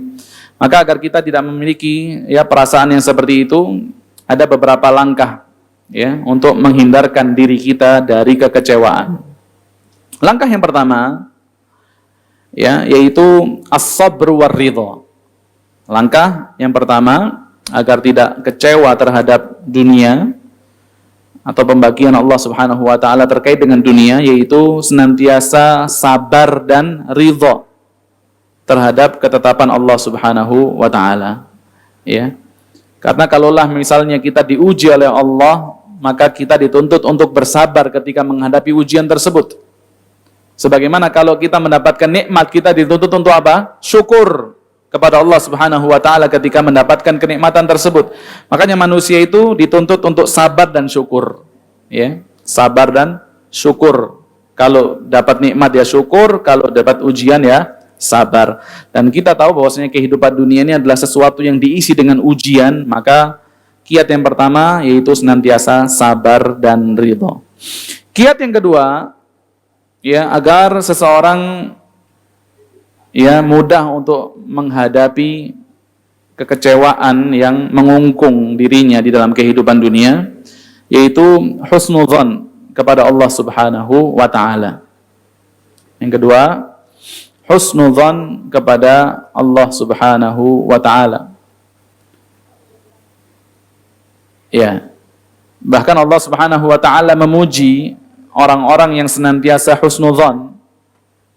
Maka agar kita tidak memiliki ya perasaan yang seperti itu, ada beberapa langkah ya untuk menghindarkan diri kita dari kekecewaan. Langkah yang pertama ya yaitu as-sabr war ridha. Langkah yang pertama agar tidak kecewa terhadap dunia atau pembagian Allah Subhanahu wa taala terkait dengan dunia, yaitu senantiasa sabar dan ridha terhadap ketetapan Allah Subhanahu wa taala. Ya. Karena kalaulah misalnya kita diuji oleh Allah, maka kita dituntut untuk bersabar ketika menghadapi ujian tersebut. Sebagaimana kalau kita mendapatkan nikmat, kita dituntut untuk apa? Syukur kepada Allah Subhanahu wa taala ketika mendapatkan kenikmatan tersebut. Makanya manusia itu dituntut untuk sabar dan syukur. Ya, sabar dan syukur. Kalau dapat nikmat ya syukur, kalau dapat ujian ya sabar. Dan kita tahu bahwasanya kehidupan dunia ini adalah sesuatu yang diisi dengan ujian, maka kiat yang pertama yaitu senantiasa sabar dan ridha. Kiat yang kedua, ya, agar seseorang ya mudah untuk menghadapi kekecewaan yang mengungkung dirinya di dalam kehidupan dunia, yaitu husnudzan kepada Allah Subhanahu wa taala. Yang kedua, husnudzan kepada Allah Subhanahu wa taala. Ya. Bahkan Allah Subhanahu wa taala memuji orang-orang yang senantiasa husnudzan.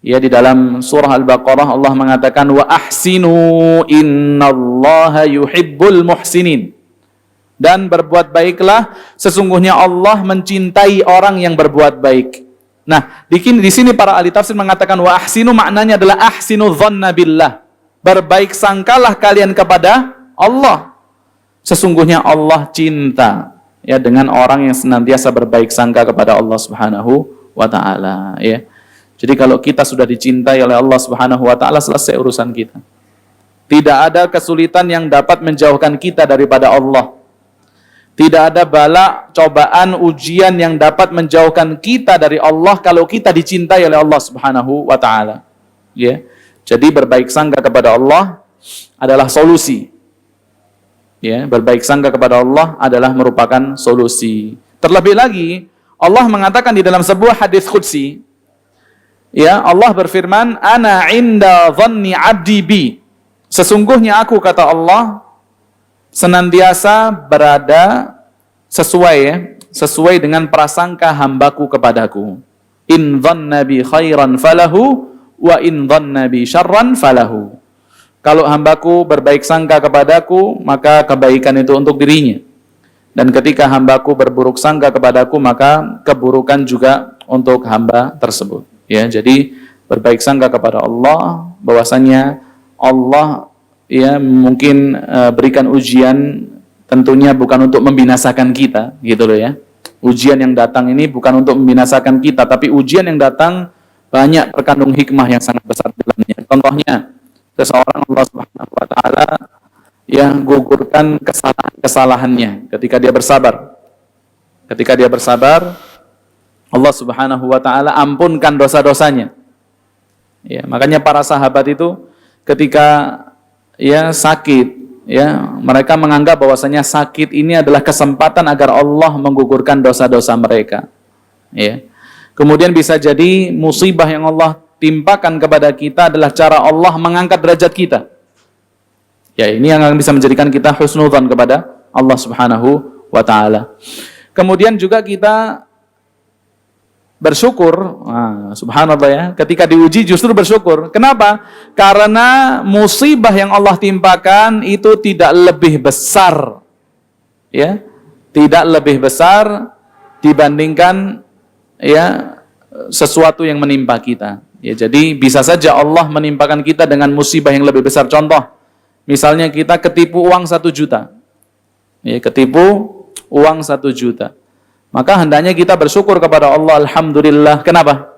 Ya, di dalam surah Al-Baqarah Allah mengatakan wa ahsinu innallaha yuhibbul muhsinin. Dan berbuat baiklah, sesungguhnya Allah mencintai orang yang berbuat baik. Nah, di sini para ahli tafsir mengatakan wa ahsinu maknanya adalah ahsinu dhanna billah. Berbaik sangkalah kalian kepada Allah. Sesungguhnya Allah cinta ya dengan orang yang senantiasa berbaik sangka kepada Allah Subhanahu wa taala, ya. Jadi kalau kita sudah dicintai oleh Allah Subhanahu wa taala, selesai urusan kita. Tidak ada kesulitan yang dapat menjauhkan kita daripada Allah. Tidak ada bala, cobaan, ujian yang dapat menjauhkan kita dari Allah kalau kita dicintai oleh Allah Subhanahu wa taala. Ya. Jadi berbaik sangka kepada Allah adalah solusi. Ya, berbaik sangka kepada Allah adalah merupakan solusi. Terlebih lagi, Allah mengatakan di dalam sebuah hadis qudsi, ya, Allah berfirman, "Ana 'inda dhanni 'abdi bi." Sesungguhnya aku, kata Allah, senantiasa berada sesuai dengan prasangka hambaku kepadaku. In dhanna bi khairan falahu wa in dhanna bi syarran falahu. Kalau hambaku berbaik sangka kepadaku, maka kebaikan itu untuk dirinya. Dan ketika hambaku berburuk sangka kepadaku, maka keburukan juga untuk hamba tersebut. Ya, jadi berbaik sangka kepada Allah, bahwasanya Allah ya mungkin berikan ujian tentunya bukan untuk membinasakan kita, gitu loh ya. Ujian yang datang ini bukan untuk membinasakan kita, tapi ujian yang datang banyak terkandung hikmah yang sangat besar dalamnya. Contohnya, seseorang Allah Subhanahu wa taala yang gugurkan kesalahannya ketika dia bersabar. Ketika dia bersabar, Allah Subhanahu wa taala ampunkan dosa-dosanya. Ya, makanya para sahabat itu ketika ya sakit, ya, mereka menganggap bahwasanya sakit ini adalah kesempatan agar Allah menggugurkan dosa-dosa mereka. Ya. Kemudian bisa jadi musibah yang Allah timpakan kepada kita adalah cara Allah mengangkat derajat kita. Ya, ini yang akan bisa menjadikan kita husnudzan kepada Allah Subhanahu wa taala. Kemudian juga kita bersyukur, subhanallah ya, ketika diuji justru bersyukur. Kenapa? Karena musibah yang Allah timpakan itu tidak lebih besar, ya, tidak lebih besar dibandingkan ya sesuatu yang menimpa kita. Ya, jadi bisa saja Allah menimpakan kita dengan musibah yang lebih besar. Contoh, misalnya kita ketipu uang 1 juta, ya, ketipu uang 1 juta. Maka hendaknya kita bersyukur kepada Allah. Alhamdulillah. Kenapa?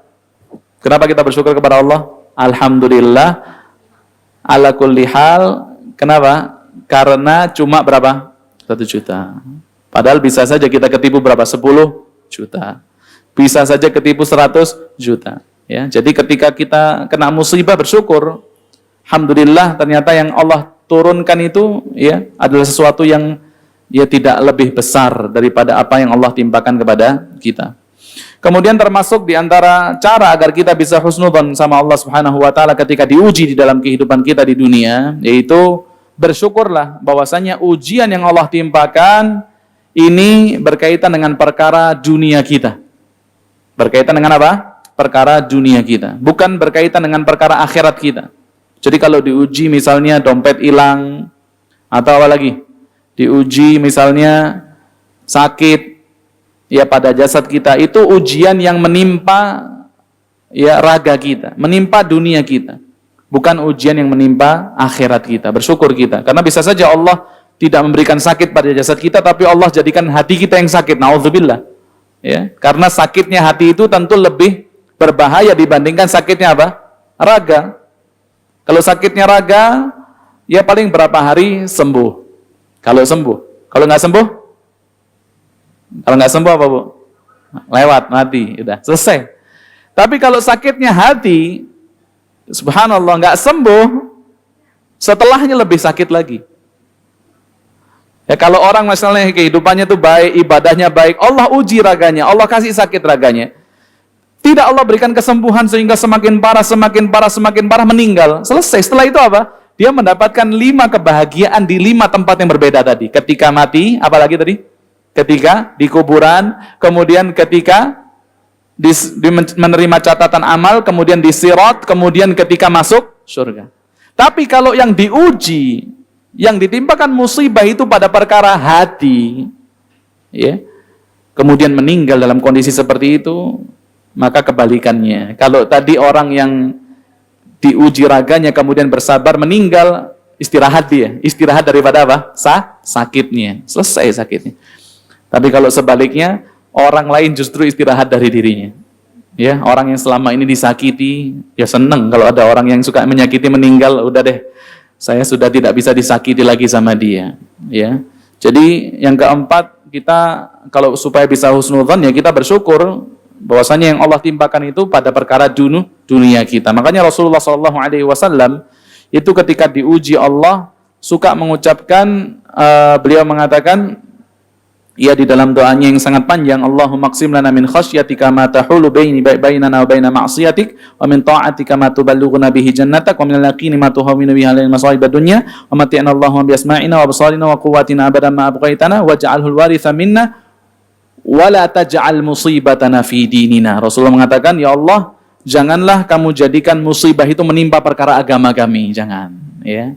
Kenapa kita bersyukur kepada Allah? Alhamdulillah ala kulli hal. Kenapa? Karena cuma berapa? 1 juta. Padahal bisa saja kita ketipu berapa? 10 juta. Bisa saja ketipu 100 juta. Ya, jadi ketika kita kena musibah bersyukur. Alhamdulillah ternyata yang Allah turunkan itu ya adalah sesuatu yang ya tidak lebih besar daripada apa yang Allah timpakan kepada kita. Kemudian termasuk di antara cara agar kita bisa husnudzan sama Allah Subhanahu wa taala ketika diuji di dalam kehidupan kita di dunia, yaitu bersyukurlah bahwasanya ujian yang Allah timpakan ini berkaitan dengan perkara dunia kita. Berkaitan dengan apa? Perkara dunia kita, bukan berkaitan dengan perkara akhirat kita. Jadi kalau diuji misalnya dompet hilang atau apa lagi? Diuji misalnya sakit ya pada jasad kita, itu ujian yang menimpa ya raga kita, menimpa dunia kita, bukan ujian yang menimpa akhirat kita. Bersyukur kita, karena bisa saja Allah tidak memberikan sakit pada jasad kita, tapi Allah jadikan hati kita yang sakit. Nauzubillah. Ya, karena sakitnya hati itu tentu lebih berbahaya dibandingkan sakitnya apa? Raga. Kalau sakitnya raga, ya paling berapa hari sembuh. Kalau sembuh, kalau nggak sembuh apa Bu? Lewat, mati, udah selesai. Tapi kalau sakitnya hati, subhanallah nggak sembuh, setelahnya lebih sakit lagi. Ya kalau orang misalnya kehidupannya itu baik, ibadahnya baik, Allah uji raganya, Allah kasih sakit raganya. Tidak Allah berikan kesembuhan sehingga semakin parah meninggal. Selesai. Setelah itu apa? Dia mendapatkan 5 kebahagiaan di 5 tempat yang berbeda tadi. Ketika mati, apalagi tadi? Ketika di kuburan, kemudian ketika menerima catatan amal, kemudian di sirat, kemudian ketika masuk surga. Tapi kalau yang diuji, yang ditimpakan musibah itu pada perkara hati, ya, kemudian meninggal dalam kondisi seperti itu, maka kebalikannya. Kalau tadi orang yang diuji raganya kemudian bersabar meninggal, istirahat dia, istirahat daripada apa? Sakitnya, selesai sakitnya. Tapi kalau sebaliknya, orang lain justru istirahat dari dirinya. Ya, orang yang selama ini disakiti, ya seneng kalau ada orang yang suka menyakiti meninggal, udah deh, saya sudah tidak bisa disakiti lagi sama dia. Ya, jadi yang keempat, kita kalau supaya bisa husnudzan ya kita bersyukur bahwasanya yang Allah timpakan itu pada perkara dunia kita. Makanya Rasulullah SAW itu ketika diuji Allah suka mengucapkan, beliau mengatakan ya di dalam doanya yang sangat panjang, Allahumma qsim lana min khasyatika ma tahulu bainana wa baina ma'siyatik wa min ta'atika ma tuballighuna bihi jannatak wa min al-yaqini ma tuhawwinu bihi alaina masa'ib ad-dunya wa mati'na Allahumma bi asma'ina wa absarina wa quwwatina abadan ma abqaitana waj'alhu al-waritha minna wala taj'al musibatana fi dinina. Rasulullah mengatakan, ya Allah, janganlah kamu jadikan musibah itu menimpa perkara agama kami, jangan, ya.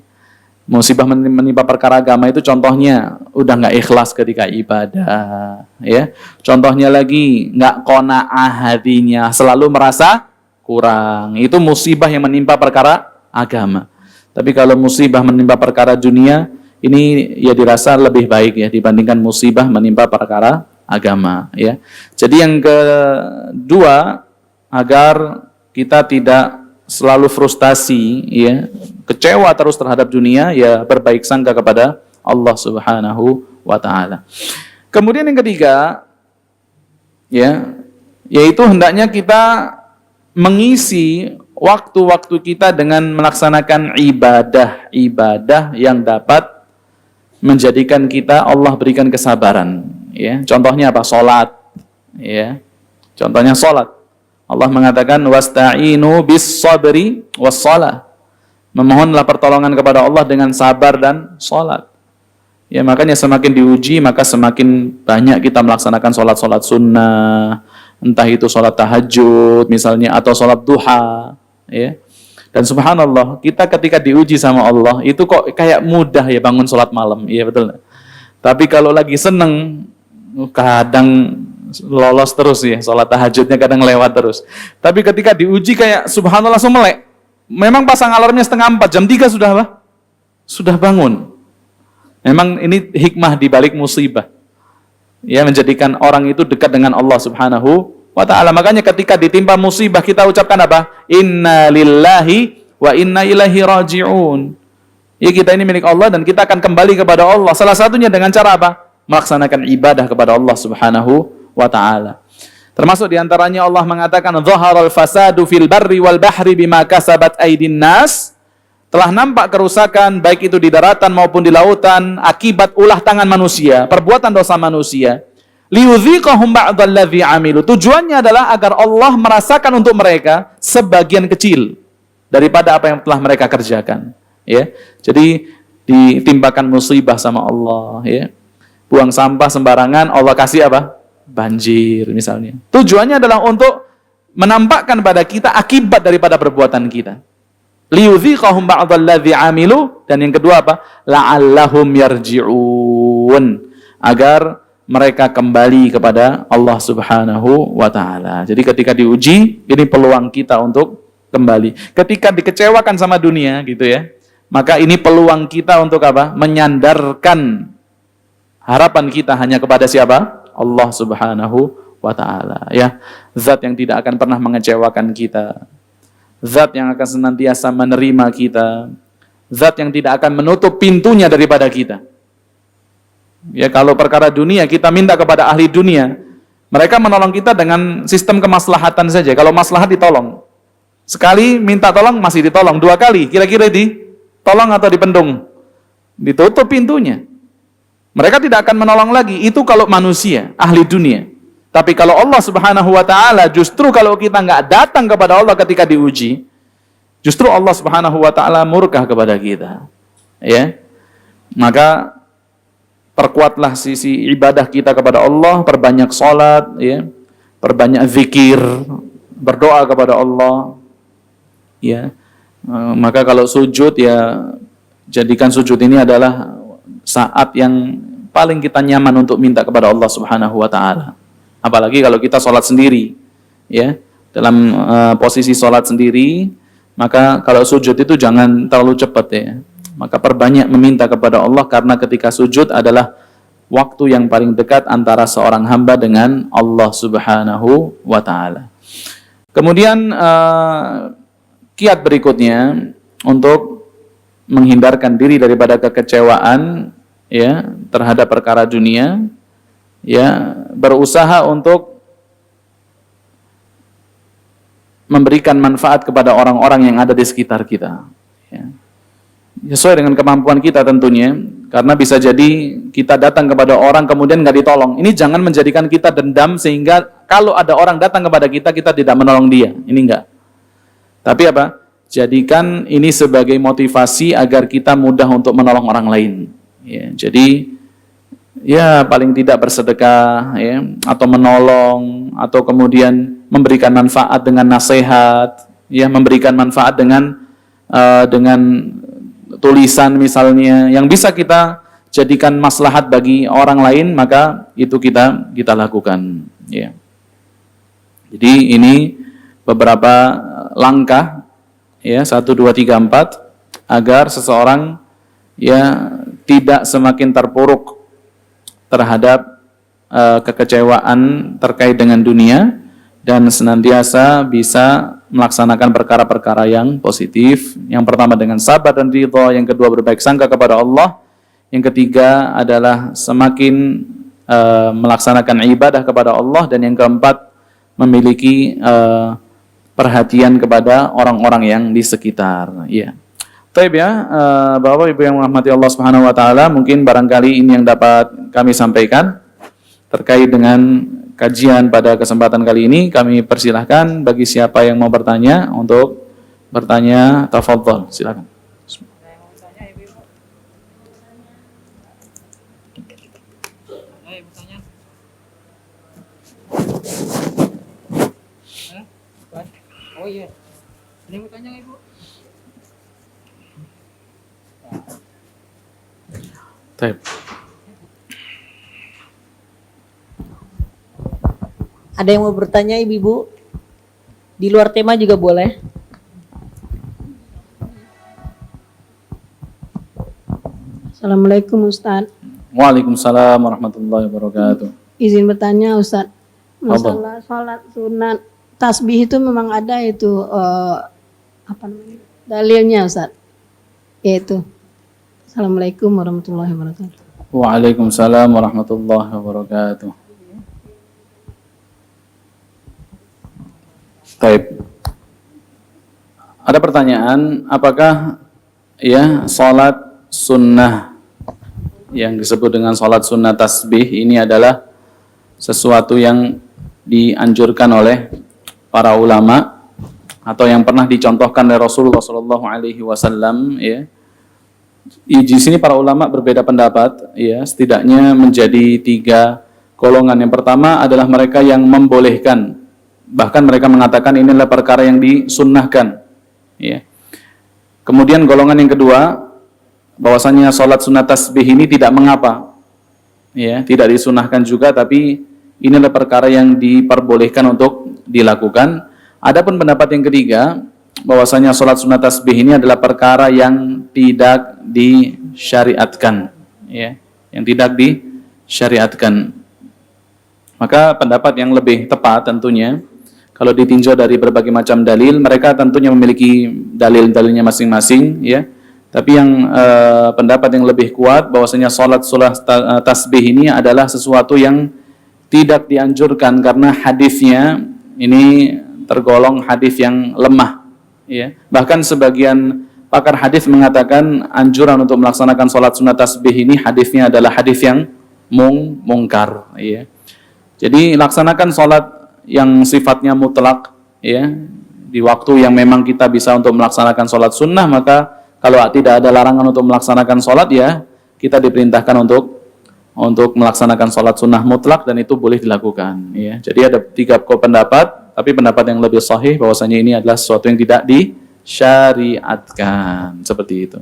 Musibah menimpa perkara agama itu contohnya udah nggak ikhlas ketika ibadah, ya. Contohnya lagi nggak qanaah hatinya, selalu merasa kurang. Itu musibah yang menimpa perkara agama. Tapi kalau musibah menimpa perkara dunia, ini ya dirasa lebih baik ya dibandingkan musibah menimpa perkara agama, ya. Jadi yang kedua, agar kita tidak selalu frustasi, ya, kecewa terus terhadap dunia, ya berbaik sangka kepada Allah Subhanahu wa taala. Kemudian yang ketiga, ya, yaitu hendaknya kita mengisi waktu-waktu kita dengan melaksanakan ibadah yang dapat menjadikan kita Allah berikan kesabaran. Ya, contohnya apa? Salat. Ya, contohnya salat. Allah mengatakan wasta'inu bis sabri was shalah. Memohonlah pertolongan kepada Allah dengan sabar dan salat. Ya, makanya semakin diuji maka semakin banyak kita melaksanakan salat-salat sunnah, entah itu salat tahajud misalnya atau salat duha, ya. Dan subhanallah, kita ketika diuji sama Allah itu kok kayak mudah ya bangun salat malam, iya betul. Tapi kalau lagi seneng kadang lolos terus ya, salat tahajudnya kadang lewat terus. Tapi ketika diuji kayak subhanallah langsung melek. Memang pasang alarmnya 3:30, jam 3 sudah apa? Sudah bangun. Memang ini hikmah di balik musibah. Ya, menjadikan orang itu dekat dengan Allah Subhanahu wa ta'ala. Makanya ketika ditimpa musibah kita ucapkan apa? Inna lillahi wa inna ilaihi raji'un. Ya, kita ini milik Allah dan kita akan kembali kepada Allah. Salah satunya dengan cara apa? Melaksanakan ibadah kepada Allah Subhanahu wa ta'ala. Termasuk diantaranya Allah mengatakan dhaharal fasadu fil barri wal bahri bima kasabat aydin nas. Telah nampak kerusakan baik itu di daratan maupun di lautan akibat ulah tangan manusia, perbuatan dosa manusia. Liyudhiqahum ba'dalladzi amilu. Tujuannya adalah agar Allah merasakan untuk mereka sebagian kecil daripada apa yang telah mereka kerjakan, ya. Jadi ditimpakan musibah sama Allah, ya. Buang sampah sembarangan, Allah kasih apa? Banjir misalnya. Tujuannya adalah untuk menampakkan pada kita akibat daripada perbuatan kita. Liyudhiqahum ba'dalladzi amilu, dan yang kedua apa? La'allahum yarji'un, agar mereka kembali kepada Allah Subhanahu wa ta'ala. Jadi ketika diuji, ini peluang kita untuk kembali. Ketika dikecewakan sama dunia gitu ya, maka ini peluang kita untuk apa? Menyandarkan harapan kita hanya kepada siapa? Allah Subhanahu wa ta'ala, ya. Zat yang tidak akan pernah mengecewakan kita. Zat yang akan senantiasa menerima kita. Zat yang tidak akan menutup pintunya daripada kita. Ya, kalau perkara dunia kita minta kepada ahli dunia, mereka menolong kita dengan sistem kemaslahatan saja. Kalau maslahat ditolong. Sekali minta tolong masih ditolong, 2 kali kira-kira ditolong atau dipendung. Ditutup pintunya. Mereka tidak akan menolong lagi. Itu kalau manusia, ahli dunia. Tapi kalau Allah Subhanahu wa ta'ala, justru kalau kita nggak datang kepada Allah ketika diuji, justru Allah Subhanahu wa ta'ala murka kepada kita. Ya. Maka perkuatlah sisi ibadah kita kepada Allah, perbanyak salat, ya. Perbanyak zikir, berdoa kepada Allah. Ya. Maka kalau sujud, ya jadikan sujud ini adalah saat yang paling kita nyaman untuk minta kepada Allah Subhanahu wa ta'ala. Apalagi kalau kita sholat sendiri, ya, dalam posisi sholat sendiri, maka kalau sujud itu jangan terlalu cepat, ya. Maka perbanyak meminta kepada Allah, karena ketika sujud adalah waktu yang paling dekat antara seorang hamba dengan Allah Subhanahu wa ta'ala. Kemudian kiat berikutnya untuk menghindarkan diri daripada kekecewaan, ya, terhadap perkara dunia, ya, berusaha untuk memberikan manfaat kepada orang-orang yang ada di sekitar kita, ya. Sesuai dengan kemampuan kita tentunya, karena bisa jadi kita datang kepada orang kemudian nggak ditolong. Ini jangan menjadikan kita dendam sehingga kalau ada orang datang kepada kita, kita tidak menolong dia. Ini enggak. Tapi apa? Jadikan ini sebagai motivasi agar kita mudah untuk menolong orang lain. Ya, jadi ya paling tidak bersedekah, ya, atau menolong, atau kemudian memberikan manfaat dengan nasihat, ya, memberikan manfaat dengan tulisan misalnya yang bisa kita jadikan maslahat bagi orang lain, maka itu kita lakukan, ya. Jadi ini beberapa langkah, ya, 1, 2, 3, 4 agar seseorang, ya, tidak semakin terpuruk terhadap kekecewaan terkait dengan dunia dan senantiasa bisa melaksanakan perkara-perkara yang positif. Yang pertama dengan sabar dan ridha, yang kedua berbaik sangka kepada Allah, yang ketiga adalah semakin melaksanakan ibadah kepada Allah, dan yang keempat memiliki perhatian kepada orang-orang yang di sekitar, ya. Taib ya, Bapak Ibu yang merahmati Allah Subhanahu wa taala, mungkin barangkali ini yang dapat kami sampaikan terkait dengan kajian pada kesempatan kali ini. Kami persilahkan bagi siapa yang mau bertanya untuk bertanya, tafadhol, silakan. Oh iya, ada yang bertanya Ibu? Taib. Ada yang mau bertanya Ibu? Di luar tema juga boleh. Assalamualaikum Ustaz. Waalaikumsalam warahmatullahi wabarakatuh. Izin bertanya Ustaz. Apa? Masalah sholat sunat tasbih itu memang ada itu apa namanya? Dalilnya Ustaz. Yaitu Assalamualaikum warahmatullahi wabarakatuh. Waalaikumsalam warahmatullahi wabarakatuh. Baik. Ada pertanyaan, apakah ya salat sunnah yang disebut dengan salat sunnah tasbih ini adalah sesuatu yang dianjurkan oleh para ulama atau yang pernah dicontohkan oleh Rasulullah SAW, ya. Di sini para ulama berbeda pendapat, ya. Setidaknya menjadi 3 golongan. Yang pertama adalah mereka yang membolehkan, bahkan mereka mengatakan ini adalah perkara yang disunnahkan, ya. Kemudian golongan yang kedua, bahwasanya sholat sunat tasbih ini tidak mengapa, ya, tidak disunnahkan juga, tapi ini adalah perkara yang diperbolehkan untuk dilakukan. Adapun pendapat yang ketiga, bahwasanya sholat sunat tasbih ini adalah perkara yang tidak disyariatkan, ya, yang tidak disyariatkan. Maka pendapat yang lebih tepat tentunya, kalau ditinjau dari berbagai macam dalil, mereka tentunya memiliki dalil-dalilnya masing-masing, ya. Tapi yang pendapat yang lebih kuat bahwasanya sholat tasbih ini adalah sesuatu yang tidak dianjurkan karena hadisnya ini tergolong hadis yang lemah, ya. Bahkan sebagian pakar hadis mengatakan anjuran untuk melaksanakan sholat sunat tasbih ini hadisnya adalah hadis yang mungkar, ya. Jadi laksanakan sholat yang sifatnya mutlak, ya, di waktu yang memang kita bisa untuk melaksanakan sholat sunnah. Maka kalau tidak ada larangan untuk melaksanakan sholat, ya kita diperintahkan untuk melaksanakan sholat sunnah mutlak, dan itu boleh dilakukan, ya. Jadi ada 3 pendapat, tapi pendapat yang lebih sahih bahwasanya ini adalah sesuatu yang tidak disyariatkan, seperti itu.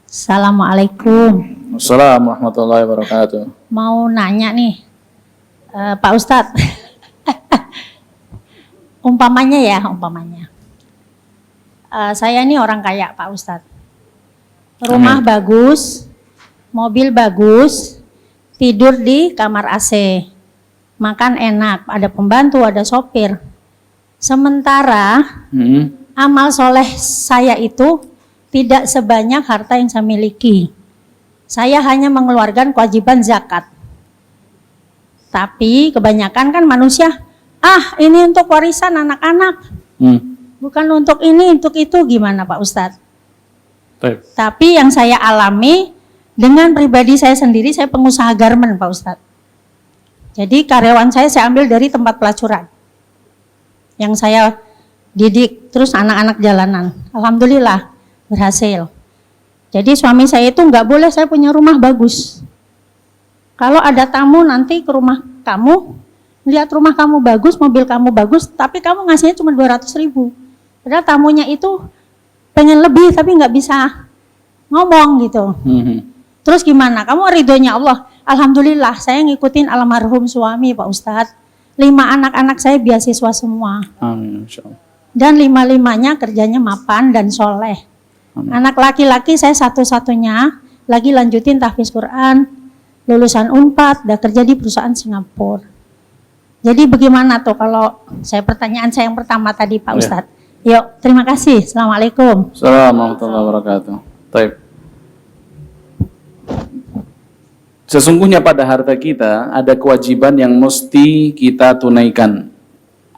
Assalamualaikum. Assalamualaikum warahmatullahi wabarakatuh. Mau nanya nih, Pak Ustadz. umpamanya, saya ini orang kaya Pak Ustadz. Rumah Amin. bagus, mobil bagus, tidur di kamar AC, makan enak, ada pembantu, ada sopir. Sementara amal soleh saya itu tidak sebanyak harta yang saya miliki. Saya hanya mengeluarkan kewajiban zakat. Tapi kebanyakan kan manusia, ini untuk warisan anak-anak. Bukan untuk ini, untuk itu. Gimana Pak Ustadz? Baik. Tapi yang saya alami dengan pribadi saya sendiri, saya pengusaha garmen Pak Ustadz. Jadi karyawan saya ambil dari tempat pelacuran yang saya didik, terus anak-anak jalanan. Alhamdulillah berhasil. Jadi suami saya itu nggak boleh saya punya rumah bagus. Kalau ada tamu nanti ke rumah kamu, lihat rumah kamu bagus, mobil kamu bagus, tapi kamu ngasihnya cuma 200.000. Padahal tamunya itu pengen lebih tapi nggak bisa ngomong gitu. Terus gimana? Kamu ridhonya Allah. Alhamdulillah saya ngikutin almarhum suami Pak Ustadz. 5 anak-anak saya beasiswa semua. Amin, insyaallah. Dan 5-5-nya kerjanya mapan dan soleh. Anak laki-laki saya satu-satunya lagi lanjutin tahfiz Quran, lulusan Unpad, udah kerja di perusahaan Singapura. Jadi bagaimana tuh kalau pertanyaan saya yang pertama tadi Pak Ustadz? Yuk, terima kasih. Assalamualaikum. Assalamualaikum warahmatullahi wabarakatuh. Baik. Sesungguhnya pada harta kita ada kewajiban yang mesti kita tunaikan.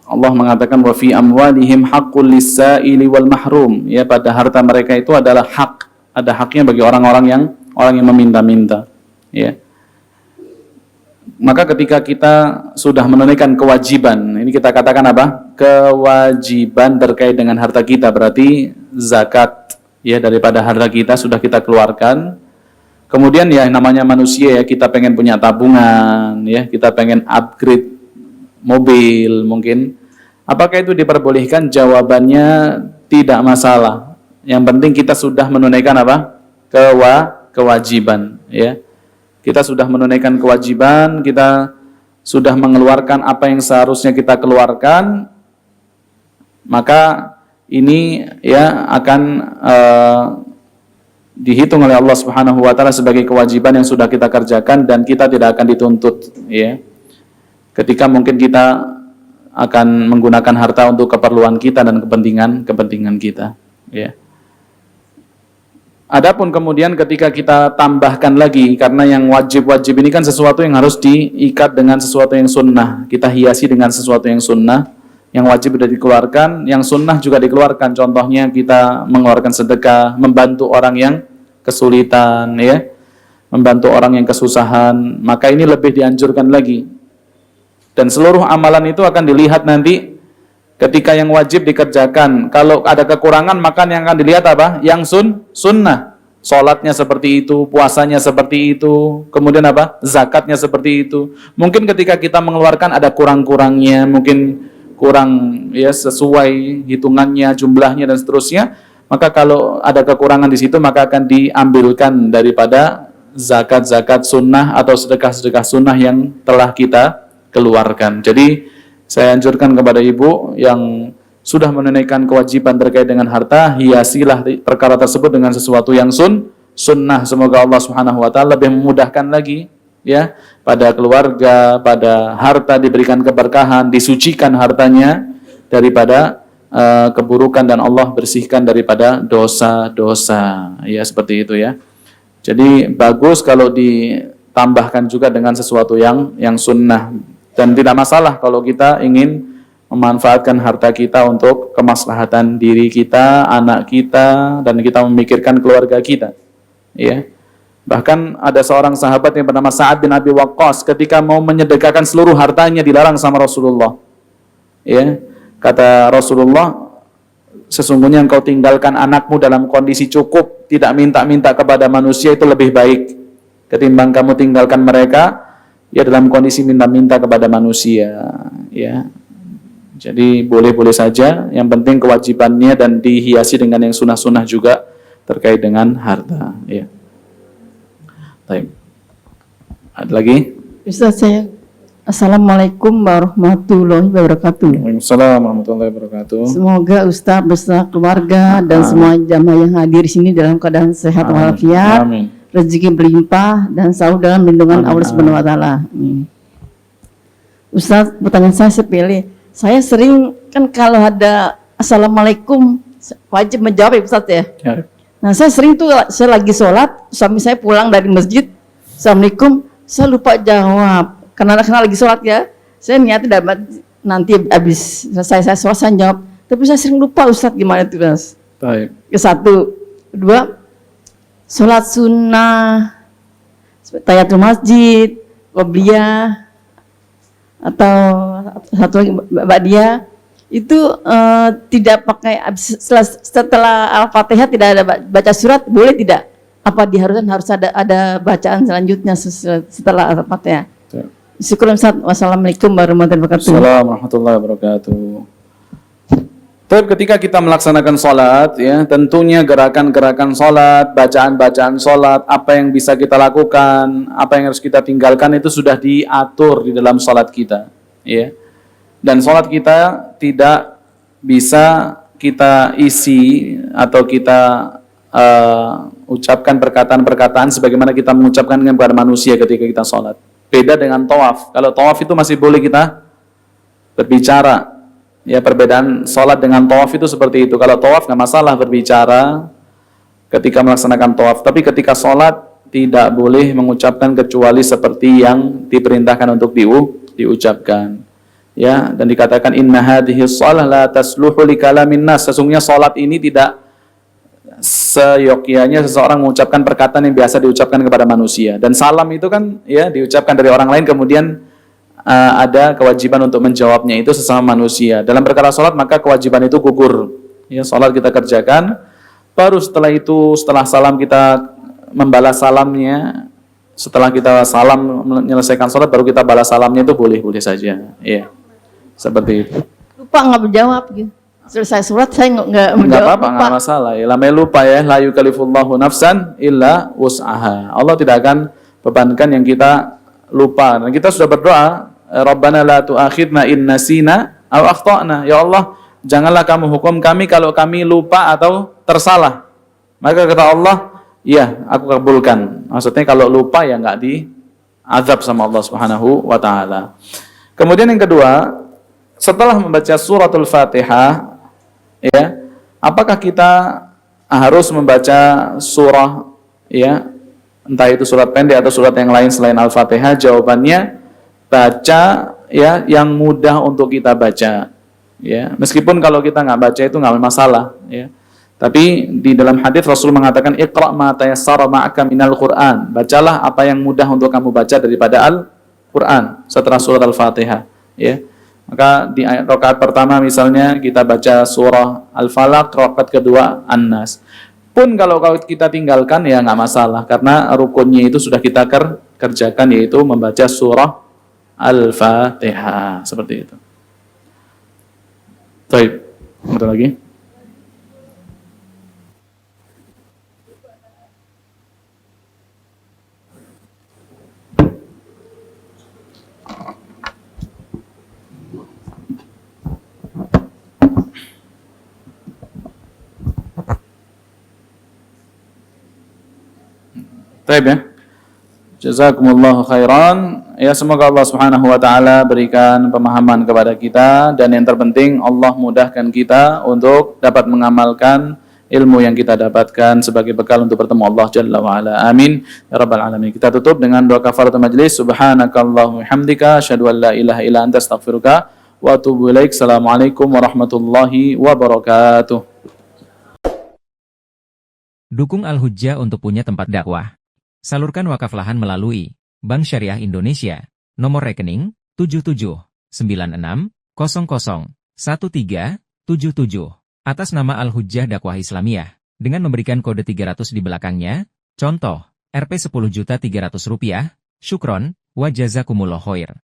Allah mengatakan wa fi amwalihim haqqul lis-sa'ili wal mahrum, ya, pada harta mereka itu adalah hak, ada haknya bagi orang yang meminta-minta, ya. Maka ketika kita sudah menunaikan kewajiban, ini kita katakan apa? Kewajiban terkait dengan harta kita, berarti zakat, ya, daripada harta kita sudah kita keluarkan. Kemudian ya namanya manusia, ya, kita pengen punya tabungan, ya, kita pengen upgrade mobil mungkin. Apakah itu diperbolehkan? Jawabannya tidak masalah. Yang penting kita sudah menunaikan apa? Kewajiban, ya. Kita sudah menunaikan kewajiban, kita sudah mengeluarkan apa yang seharusnya kita keluarkan, maka ini ya akan dihitung oleh Allah Subhanahu wa taala sebagai kewajiban yang sudah kita kerjakan dan kita tidak akan dituntut, ya. Ketika mungkin kita akan menggunakan harta untuk keperluan kita dan kepentingan kita, ya. Adapun kemudian ketika kita tambahkan lagi, karena yang wajib-wajib ini kan sesuatu yang harus diikat dengan sesuatu yang sunnah, kita hiasi dengan sesuatu yang sunnah. Yang wajib sudah dikeluarkan, yang sunnah juga dikeluarkan. Contohnya kita mengeluarkan sedekah, membantu orang yang kesulitan, ya, membantu orang yang kesusahan, maka ini lebih dianjurkan lagi. Dan seluruh amalan itu akan dilihat nanti ketika yang wajib dikerjakan. Kalau ada kekurangan, maka yang akan dilihat apa? Yang sunnah. Salatnya seperti itu, puasanya seperti itu, kemudian apa? Zakatnya seperti itu. Mungkin ketika kita mengeluarkan ada kurang-kurangnya, mungkin kurang, ya, sesuai hitungannya, jumlahnya dan seterusnya. Maka kalau ada kekurangan di situ, maka akan diambilkan daripada zakat-zakat sunnah atau sedekah-sedekah sunnah yang telah kita keluarkan. Jadi saya anjurkan kepada ibu yang sudah menunaikan kewajiban terkait dengan harta, hiasilah perkara tersebut dengan sesuatu yang sunnah. Semoga Allah Subhanahu wa taala lebih memudahkan lagi, ya, pada keluarga, pada harta diberikan keberkahan, disucikan hartanya daripada keburukan dan Allah bersihkan daripada dosa-dosa, ya, seperti itu, ya. Jadi bagus kalau ditambahkan juga dengan sesuatu yang sunnah. Dan tidak masalah kalau kita ingin memanfaatkan harta kita untuk kemaslahatan diri kita, anak kita, dan kita memikirkan keluarga kita, ya. Bahkan ada seorang sahabat yang bernama Sa'ad bin Abi Waqqas, ketika mau menyedekahkan seluruh hartanya dilarang sama Rasulullah, ya. Kata Rasulullah, sesungguhnya engkau tinggalkan anakmu dalam kondisi cukup, tidak minta-minta kepada manusia, itu lebih baik ketimbang kamu tinggalkan mereka ya dalam kondisi minta-minta kepada manusia, ya. Jadi boleh-boleh saja, yang penting kewajibannya dan dihiasi dengan yang sunnah-sunnah juga terkait dengan harta, ya. Baik. Ada lagi? Ustaz, saya Assalamualaikum warahmatullahi wabarakatuh. Waalaikumsalam warahmatullahi wabarakatuh. Semoga Ustaz beserta keluarga dan semua jamaah yang hadir di sini dalam keadaan sehat walafiat, rezeki berlimpah dan selalu dalam lindungan Allah Subhanahu wa taala. Ustaz, pertanyaan saya sepele. Saya sering kan kalau ada Assalamualaikum wajib menjawab, ya Ustaz, ya. Nah, saya sering tuh saya lagi sholat, suami saya pulang dari masjid, Assalamualaikum, saya lupa jawab. Karena lagi sholat, ya. Saya niatnya nanti habis selesai saya sholat saya jawab. Tapi saya sering lupa, Ustaz, gimana itu, Mas? Baik. Ke satu, kedua, sholat sunnah, tahiyatul masjid, qobliyah, atau satu lagi ba'diyah, itu tidak pakai setelah Al-Fatihah tidak ada baca surat, boleh tidak? Apa diharuskan harus ada bacaan selanjutnya setelah Al-Fatihah? Syukur Ustaz. Wassalamualaikum warahmatullahi wabarakatuh. Assalamualaikum warahmatullahi wabarakatuh. Tapi ketika kita melaksanakan sholat, ya, tentunya gerakan-gerakan sholat, bacaan-bacaan sholat, apa yang bisa kita lakukan, apa yang harus kita tinggalkan, itu sudah diatur di dalam sholat kita, ya. Dan sholat kita tidak bisa kita isi atau kita ucapkan perkataan-perkataan sebagaimana kita mengucapkan kepada manusia ketika kita sholat. Beda dengan tawaf. Kalau tawaf itu masih boleh kita berbicara. Ya, perbedaan sholat dengan tawaf itu seperti itu. Kalau tawaf nggak masalah berbicara ketika melaksanakan tawaf. Tapi ketika sholat tidak boleh mengucapkan kecuali seperti yang diperintahkan untuk diucapkan. Ya, dan dikatakan inna hadhihi shalah la tasluhu li kalamin nas. Sesungguhnya salat ini tidak seyogyanya seseorang mengucapkan perkataan yang biasa diucapkan kepada manusia. Dan salam itu kan ya diucapkan dari orang lain, kemudian ada kewajiban untuk menjawabnya itu sesama manusia. Dalam perkara salat maka kewajiban itu gugur. Ya, salat kita kerjakan, baru setelah itu setelah salam kita membalas salamnya. Setelah kita salam menyelesaikan salat baru kita balas salamnya, itu boleh-boleh saja. Iya. Seperti itu. Lupa nggak menjawab gitu. Selesai surat saya nggak menjawab. Nggak apa-apa, nggak masalah. Ya, namanya lupa ya. La yukallifullahu nafsan illa wus'aha. Allah tidak akan bebankan yang kita lupa. Dan kita sudah berdoa, Rabbana la tu'akhidna in nasina aw akhtana. Ya Allah, janganlah kamu hukum kami kalau kami lupa atau tersalah. Maka kata Allah, iya, aku kabulkan. Maksudnya kalau lupa ya nggak diazab sama Allah Subhanahu wa taala. Kemudian yang kedua, setelah membaca suratul Fatihah, ya, apakah kita harus membaca surah, ya, entah itu surat pendek atau surat yang lain selain Al-Fatihah? Jawabannya, baca ya yang mudah untuk kita baca. Ya, meskipun kalau kita nggak baca itu nggak masalah. Ya. Tapi di dalam hadis Rasul mengatakan Iqra' ma tayassara ma'aka minal Qur'an. Bacalah apa yang mudah untuk kamu baca daripada Al-Qur'an setelah surat Al-Fatihah, ya. Maka di rakaat pertama misalnya kita baca surah Al-Falaq, rakaat kedua An-Nas. Pun kalau kita tinggalkan ya nggak masalah karena rukunnya itu sudah kita kerjakan, yaitu membaca surah Al-Fatihah, seperti itu. Baik, ada lagi? Baik ya. Jazakumullahu khairan. Ya, semoga Allah Subhanahu wa taala berikan pemahaman kepada kita, dan yang terpenting Allah mudahkan kita untuk dapat mengamalkan ilmu yang kita dapatkan sebagai bekal untuk bertemu Allah Jalla wa ala. Amin ya rabbal alamin. Kita tutup dengan doa kafaratul majlis. Subhanakallahumma hamdika asyhadu an la ilaha illa anta astaghfiruka wa atubu ilaik. Assalamualaikum warahmatullahi wabarakatuh. Dukung Al-Hujjah untuk punya tempat dakwah. Salurkan wakaf lahan melalui Bank Syariah Indonesia, nomor rekening 7796001377, atas nama Al-Hujjah Dakwah Islamiyah, dengan memberikan kode 300 di belakangnya, contoh, Rp 10.300.000, syukron, wa jazakumullah khair.